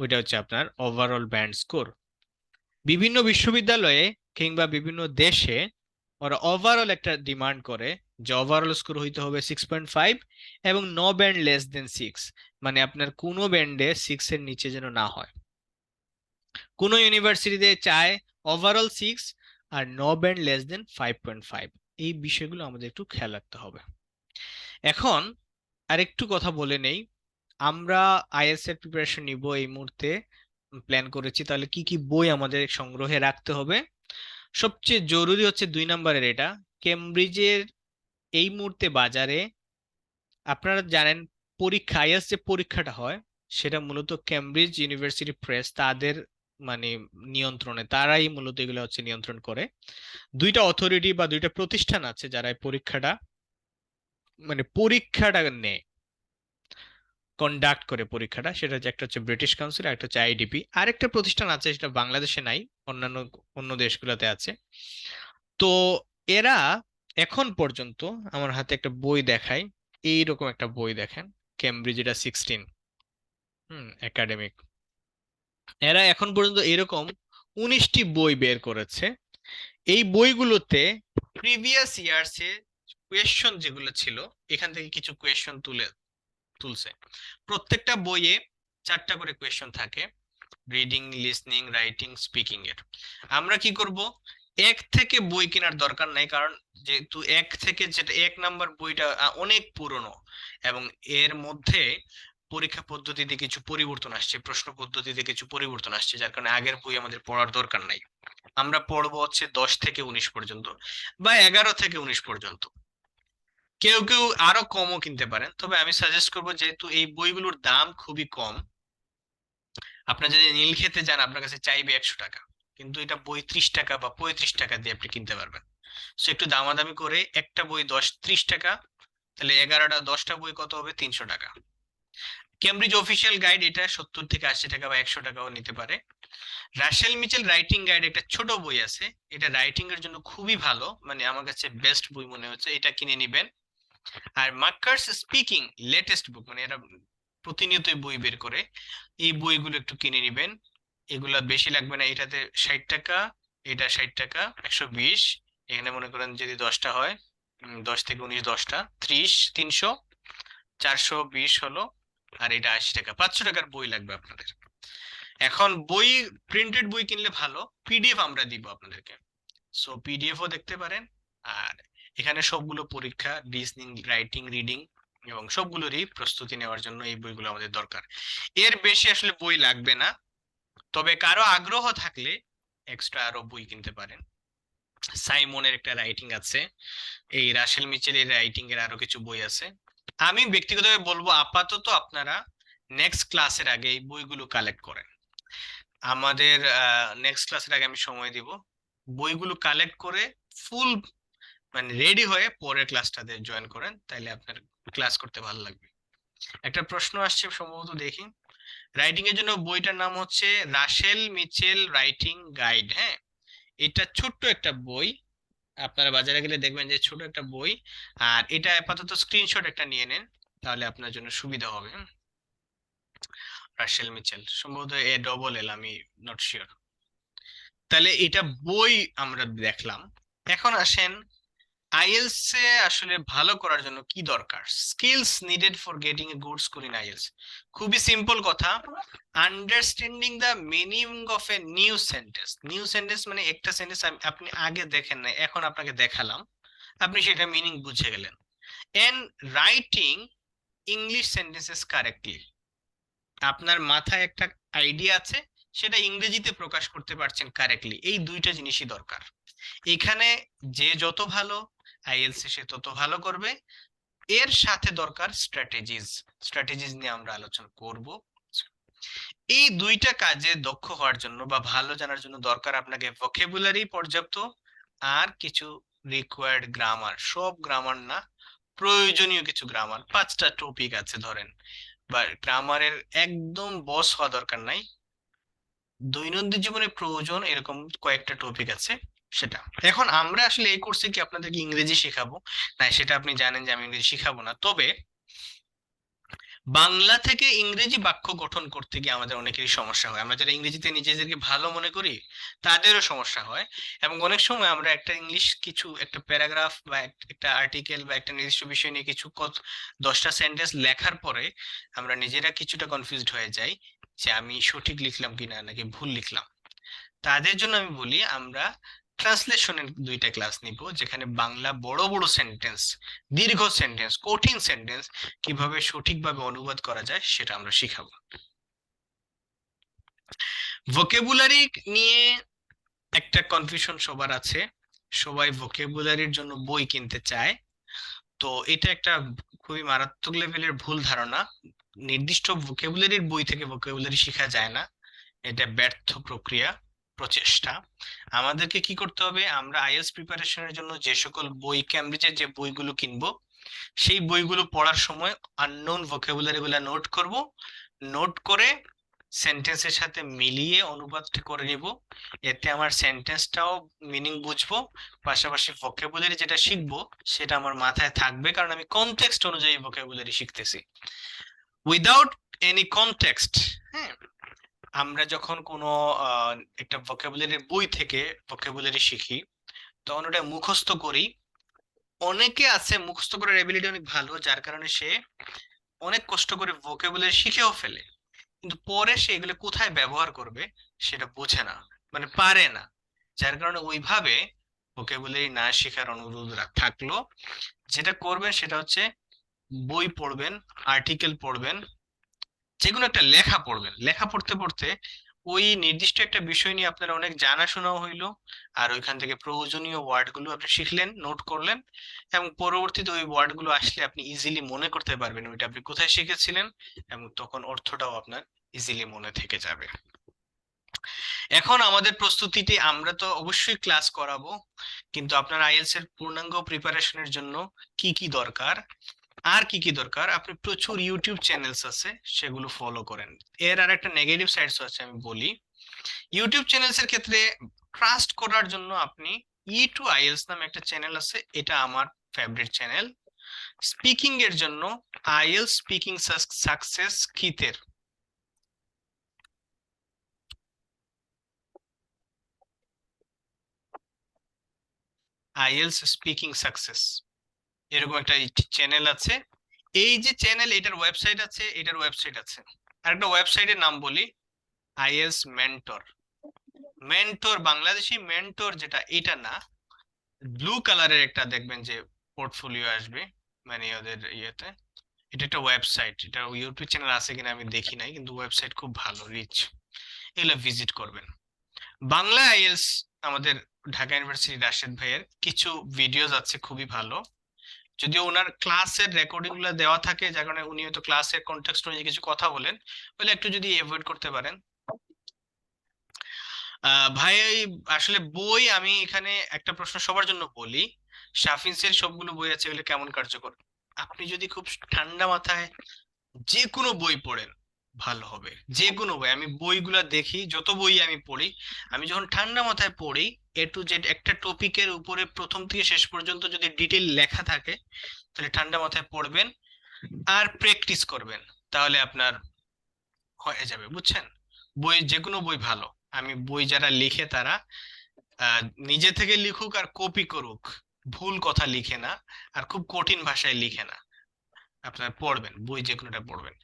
ওইটা হচ্ছে আপনার ওভারঅল ব্যান্ড স্কোর। বিভিন্ন বিশ্ববিদ্যালয়ে কিংবা বিভিন্ন দেশে ওরা ওভারঅল একটা ডিমান্ড করে যে ওভারঅল স্কোর হইতে হবে 6.5, এবং নো ব্যান্ড লেস দেন 6, মানে আপনার কোনো ব্যান্ডে 6-এর নিচে যেন না হয়। কোনো ইউনিভার্সিটিতে চায় ওভারঅল 6 আর নো ব্যান্ড লেস দেন 5.5, এই বিষয়গুলো আমাদের একটু খেয়াল রাখতে হবে। এখন আরেকটু কথা বলে নেই, আমরা আইএলটিএস এর প্রিপারেশন নিব এই মুহূর্তে, প্ল্যান করেছি, তাহলে কি কি বই আমাদের সংগ্রহে রাখতে হবে। সবচেয়ে জরুরি হচ্ছে 2 নম্বরের এটা, কেমব্রিজের এই মুহূর্তে বাজারে, আপনারা জানেন পরীক্ষা, আইএলটিএস যে পরীক্ষাটা হয় সেটা মূলত কেমব্রিজ ইউনিভার্সিটি প্রেস তাদের মানে নিয়ন্ত্রণে, তারাই মূলত এগুলো হচ্ছে নিয়ন্ত্রণ করে। দুইটা অথরিটি বা দুইটা প্রতিষ্ঠান আছে যারা এই পরীক্ষাটা পরীক্ষাটা নেয়, কন্ডাক্ট করে পরীক্ষাটা। সেটা হচ্ছে, একটা হচ্ছে ব্রিটিশ কাউন্সিল, আর একটা হচ্ছে আইডিপি। আরেকটা প্রতিষ্ঠান আছে সেটা বাংলাদেশে নাই, অন্যান্য অন্য দেশগুলোতে আছে। তো এরা এখন পর্যন্ত, আমার হাতে একটা বই দেখাই, এইরকম একটা বই দেখেন, কেমব্রিজ, এটা 16 একাডেমিক। এরা এখন পর্যন্ত এরকম 19টি বই বের করেছে। এই বইগুলোতে প্রিভিয়াস ইয়ার্সে কোয়েশ্চন যেগুলো ছিল, এখান থেকে কিছু কোয়েশ্চন তুলছে। প্রত্যেকটা বইয়ে 4টা করে কোয়েশ্চন থাকে, রিডিং, লিসনিং, রাইটিং, স্পিকিং এর। আমরা কি করব, এক থেকে বই কেনার দরকার নাই, কারণ যেহেতু এক থেকে, যেটা 1 নাম্বার বইটা অনেক পুরনো, এবং এর মধ্যে পরীক্ষা পদ্ধতিতে কিছু পরিবর্তন আসছে, প্রশ্ন পদ্ধতিতে কিছু পরিবর্তন আসছে, যার কারণে আগের বই আমাদের পড়ার দরকার নাই। আমরা পড়বো হচ্ছে 10 থেকে 19 পর্যন্ত, বা 11 থেকে 19 পর্যন্ত। কেউ কেউ আরো কমও কিনতে পারেন, তবে আমি সাজেস্ট করবো, যেহেতু এই বইগুলোর দাম খুবই কম, আপনার যদি নীল খেতে যান আপনার কাছে চাইবে 100 টাকা, কিন্তু এটা বই 30 টাকা বা 35 টাকা দিয়ে আপনি কিনতে পারবেন। সো একটু দামাদামি করে, একটা বই 30 টাকা, তাহলে 11টা 10টা বই কত হবে, 300 টাকা। কেমব্রিজ অফিসিয়াল গাইড এটা 70 থেকে 80 টাকা বা 100 টাকাও নিতে পারে। রাসেল মিচেল রাইটিং গাইড একটা ছোট বই আছে, এটা রাইটিং এর জন্য খুবই ভালো, মানে আমার কাছে বেস্ট বই মনে হচ্ছে, এটা কিনে নিবেন। আর মার্কার্স স্পিকিং লেটেস্ট বুক, মানে এরা প্রতিনিয়তই বই বের করে, এই বইগুলো একটু কিনে নিবেন। এগুলা বেশি লাগবে না, এটাতে 60 টাকা, এটা 60 টাকা, 120। এখানে মনে করেন যদি 10টা হয়, 10 থেকে 19, 10টা 30, 300, 420 হলো। আর এটা 80 টাকা, 500 টাকার বই লাগবে আপনাদের। এখন বই, প্রিন্টেড বই কিনলে ভালো, পিডিএফ আমরা দিব আপনাদেরকে, সো পিডিএফও দেখতে পারেন। আর এখানে সবগুলো পরীক্ষা, লিসনিং, রাইটিং, রিডিং এবং সবগুলোরই প্রস্তুতি নেওয়ার জন্য এই বইগুলো আমাদের দরকার। এর বেশি আসলে বই লাগবে না, তবে কারো আগ্রহ থাকলে এক্সট্রা আরো বই কিনতে পারেন। সাইমনের একটা রাইটিং আছে, এই রাসেল মিচেলের রাইটিং এর আরো কিছু বই আছে। আমি ব্যক্তিগতভাবে বলবো, আপাতত আপনারা নেক্সট ক্লাসের আগে এই বইগুলো কালেক্ট করেন। আমাদের নেক্সট ক্লাসের আগে আমি সময় দিব, বইগুলো কালেক্ট করে ফুল রেডি হয়ে পরের ক্লাসটাতে জয়েন করেন, তাইলে আপনার ক্লাস করতে ভালো লাগবে। একটা প্রশ্ন আসছে সম্ভবত, দেখি। রাইটিং এর জন্য বইটার নাম হচ্ছে রাসেল মিচেল রাইটিং গাইড। হ্যাঁ, এটা ছোট্ট একটা বই, আপনারা বাজারে গেলে দেখবেন যে ছোট একটা বই। আর এটা আপাতত স্ক্রিনশট একটা নিয়ে নেন, তাহলে আপনার জন্য সুবিধা হবে। রাসেল মিচেল, সম্ভবত ALL, আমি নট শিওর। তাহলে এটা বই আমরা দেখলাম। এখন আসেন, আইএলস এ আসলে ভালো করার জন্য কি দরকার, skills needed for getting a good score in IELTS. খুবই সিম্পল কথা, understanding the meaning of a new sentence. New sentence মানে একটা সেন্টেন্স আপনি আগে দেখেন না, এখন আপনাকে দেখালাম, আপনি সেটা মিনিং বুঝে গেলেন। And writing English sentences correctly, আপনার মাথায় একটা আইডিয়া আছে, সেটা ইংরেজিতে প্রকাশ করতে পারছেন কারেক্টলি, এই দুইটা জিনিসই দরকার। এখানে যে যত ভালো আইএলস সে তত ভালো করবে। এর সাথে দরকার স্ট্র্যাটেজিজ, স্ট্র্যাটেজিজ নিয়ে আমরা আলোচনা করব। এই দুইটা কাজে দক্ষ হওয়ার জন্য বা ভালো জানার জন্য দরকার আপনাকে ভোকাবুলারি পর্যাপ্ত, আর কিছু রিকোয়ার্ড গ্রামার, সব গ্রামার না, প্রয়োজনীয় কিছু গ্রামার, 5টা টপিক আছে ধরেন, বা গ্রামারের একদম বস হওয়া দরকার নাই, দৈনন্দিন জীবনে প্রয়োজন এরকম কয়েকটা টপিক আছে সেটা। এখন আমরা আসলে এই কোর্সে কি আপনাদেরকে ইংরেজি শেখাবো না, সেটা আপনি জানেন যে আমি ইংরেজি শিখাবো না, তবে বাংলা থেকে ইংরেজি বাক্য গঠন করতে গিয়ে আমাদের অনেকেরই সমস্যা হয়। আমরা যারা ইংরেজিতে নিজেদেরকে ভালো মনে করি তাদেরও সমস্যা হয়, এবং অনেক সময় আমরা একটা ইংলিশ কিছু একটা প্যারাগ্রাফ বা একটা আর্টিকেল বা একটা নির্দিষ্ট বিষয় নিয়ে কিছু 10টা সেন্টেন্স লেখার পরে আমরা নিজেরা কিছুটা কনফিউজড হয়ে যাই যে আমি সঠিক লিখলাম কিনা নাকি ভুল লিখলাম। তাদের জন্য আমি বলি, আমরা ট্রান্সলেশনের 2টা ক্লাস নিব, যেখানে বাংলা বড় বড় সেন্টেন্স, দীর্ঘ সেন্টেন্স, কঠিন সেন্টেন্স কিভাবে সঠিকভাবে অনুবাদ করা যায় সেটা আমরা শিখাবো। ভোকাবুলারি নিয়ে একটা কনফিউশন সবার আছে, সবাই ভোকাবুলারির জন্য বই কিনতে চায়। তো এটা একটা খুবই মারাত্মক লেভেলের ভুল ধারণা। নির্দিষ্ট ভোকাবুলারির বই থেকে ভোকাবুলারি শেখা যায় না, এটা ব্যর্থ প্রক্রিয়া, প্রচেষ্টা। আমাদেরকে কি করতে হবে, আমরা আইএলটিএস প্রিপারেশনের জন্য যে সকল বই, ক্যামব্রিজের যে বইগুলো কিনবো, সেই বইগুলো পড়ার সময় আননোন ভোকাবুলারি গুলা নোট করব, নোট করে সেন্টেন্সের সাথে মিলিয়ে অনুবাদটা করে নিব। এতে আমার সেন্টেন্সটাও মিনিং বুঝবো, পাশাপাশি ভোকাবুলারি যেটা শিখবো সেটা আমার মাথায় থাকবে, কারণ আমি কনটেক্সট অনুযায়ী ভোকাবুলারি শিখতেছি। উইদাউট এনি কনটেক্সট, হ্যাঁ, আমরা যখন কোনো একটা ভোকাবুলারির বই থেকে ভোকাবুলারি শিখি, তখন ওটা মুখস্থ করি। অনেকে আছে মুখস্থ করার এবিলিটি অনেক ভালো, যার কারণে সে অনেক কষ্ট করে ভোকাবুলারি শিখেও ফেলে, কিন্তু পরে সে এগুলো কোথায় ব্যবহার করবে সেটা বোঝে না, মানে পারে না। যার কারণে ওইভাবে ভোকাবুলারি না শেখার অনুরোধ থাকলো। যেটা করবেন সেটা হচ্ছে বই পড়বেন, আর্টিকেল পড়বেন, যে কোনো একটা লেখা পড়বেন। লেখা পড়তে পড়তে ওই নির্দিষ্ট একটা বিষয় নিয়ে আপনার অনেক জানাশোনাও হইলো, আর ওইখান থেকে প্রয়োজনীয় ওয়ার্ড গুলো আপনি শিখলেন, নোট করলেন, এবং পরবর্তীতে ওই ওয়ার্ড গুলো আসলে আপনি ইজিলি মনে করতে পারবেন ওইটা আপনি কোথায় শিখেছিলেন, এবং তখন অর্থটাও আপনার ইজিলি মনে থেকে যাবে। এখন আমাদের প্রস্তুতিতে আমরা তো অবশ্যই ক্লাস করাবো, কিন্তু আপনার আইএলটিএস এর পূর্ণাঙ্গ প্রিপারেশনের জন্য কি কি দরকার, আর কি কি দরকার, আপনি প্রচুর ইউটিউব চ্যানেলস আছে সেগুলো ফলো করেন। এর আর একটা নেগেটিভ সাইডস আছে, আমি বলি। ইউটিউব চ্যানেলস এর ক্ষেত্রে ট্রাস্ট করার জন্য আপনি E2 IELTS নামে একটা চ্যানেল আছে, এটা আমার ফেভারিট চ্যানেল। স্পিকিং এর জন্য আইএলটিএস স্পিকিং সাকসেস কিতের, আইএলটিএস স্পিকিং সাকসেস, এরকম একটা চ্যানেল আছে। এই যে চ্যানেল, এটার ওয়েবসাইট আছে, এটার ওয়েবসাইট আছে। আর একটা ওয়েবসাইটের নাম বলি, IELTS mentor. Mentor, Bangladeshi mentor যেটা, এটা না, ব্লু কালারের একটা দেখবেন যে পোর্টফোলিও আসবে, মানে ওদের ইয়েতে। এটা একটা ওয়েবসাইট, এটা ইউটিউব চ্যানেল আছে কিনা আমি দেখি নাই, কিন্তু ওয়েবসাইট খুব ভালো, রিচ। এগুলো ভিজিট করবেন। বাংলা আইএলটিএস আমাদের ঢাকা ইউনিভার্সিটি রাশেদ ভাইয়ের কিছু ভিডিওস আছে খুবই ভালো, যদিও ওনার ক্লাসের রেকর্ডিং গুলো দেওয়া থাকে, যার কারণে উনি হয়তো ক্লাসের কনটেক্সট অনুযায়ী কিছু কথা বলেন, বলে একটু যদি এভয়েড করতে পারেন। ভাই, আসলে বই আমি এখানে একটা প্রশ্ন সবার জন্য বলি, শাফিনসের সবগুলো বই আছে, এগুলো কেমন কার্যকর? আপনি যদি খুব ঠান্ডা মাথায় যে কোনো বই পড়েন ভালো হবে, যে কোনো বই। আমি বইগুলা দেখি, যত বই আমি পড়ি, আমি যখন ঠান্ডা মাথায় পড়ি, A to Z একটা টপিকের উপরে প্রথম থেকে শেষ পর্যন্ত যদি ডিটেইল লেখা থাকে, তাহলে ঠান্ডা মাথায় পড়বেন আর প্র্যাকটিস করবেন, তাহলে আপনার হয়ে যাবে, বুঝছেন? বই, যে কোনো বই ভালো। আমি বই যারা লিখে তারা আহ, নিজে থেকে লিখুক আর কপি করুক, ভুল কথা লিখে না, আর খুব কঠিন ভাষায় লিখে না। আপনার পড়বেন বই, যে কোনোটা পড়বেন,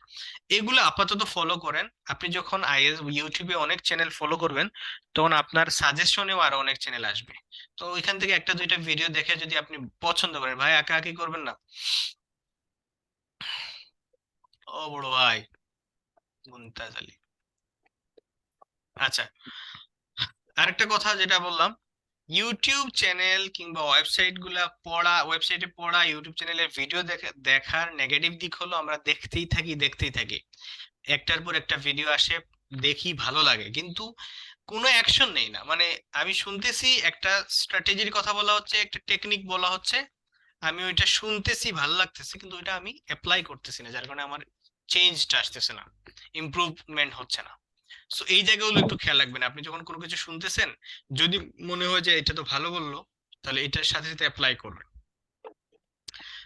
এগুলো আপাতত ফলো করেন। আপনি যখন আইএস ইউটিউবে অনেক চ্যানেল ফলো করবেন, তখন আপনার সাজেশনেও আরো অনেক চ্যানেল আসবে। তো ওইখান থেকে একটা দুইটা ভিডিও দেখে যদি আপনি পছন্দ করেন, ভাই একা একই করবেন না। ও বড় ভাই মুনতাজ আলী। আচ্ছা, আরেকটা কথা যেটা বললাম, ইউটিউব চ্যানেল কিংবা ওয়েবসাইট গুলা পড়া, ওয়েবসাইটে পড়া, ইউটিউব চ্যানেলের ভিডিও দেখার নেগেটিভ দিক হলো আমরা দেখতেই থাকি দেখতেই থাকি, একটার পর একটা ভিডিও আসে, দেখি ভালো লাগে, কিন্তু কোনো অ্যাকশন নেই না। মানে আমি শুনতেছি একটা স্ট্র্যাটেজির কথা বলা হচ্ছে, একটা টেকনিক বলা হচ্ছে, আমি ওইটা শুনতেছি, ভালো লাগতেছে, কিন্তু ওইটা আমি অ্যাপ্লাই করতেছি না, যার কারণে আমার চেঞ্জটা আসতেছে না, ইমপ্রুভমেন্ট হচ্ছে না। সো এই জায়গাগুলো একটু খেয়াল রাখবেন। আপনি যখন কোনো কিছু শুনতেছেন, যদি মনে হয় যে এটা তো ভালো বললো, তাহলে এটার সাথে সাথে অ্যাপ্লাই করবেন।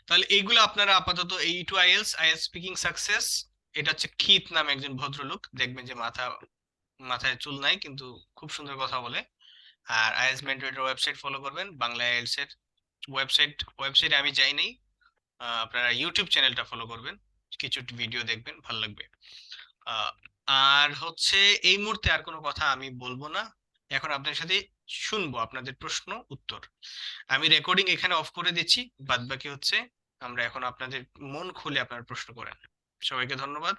তাহলে এইগুলো আপনারা আপাতত E2 IELTS, IELTS speaking success, এটা হচ্ছে খিত নামে একজন ভদ্রলোক, দেখবেন যে মাথায় চুল নাই কিন্তু খুব সুন্দর কথা বলে। আর আইএলটিএস মেন্টরের ওয়েবসাইট ফলো করবেন, বাংলা আইএলটিএস এর ওয়েবসাইটে আমি যাই নাই, আপনারা ইউটিউব চ্যানেলটা ফলো করবেন, কিছু ভিডিও দেখবেন, ভালো লাগবে। আহ, আর হচ্ছে এই মুহূর্তে আর কোনো কথা আমি বলবো না, এখন আপনাদের সাথে শুনবো আপনাদের প্রশ্ন উত্তর। আমি রেকর্ডিং এখানে অফ করে দিচ্ছি, বাদ বাকি হচ্ছে আমরা এখন আপনাদের মন খুলে আপনার প্রশ্ন করেন। সবাইকে ধন্যবাদ।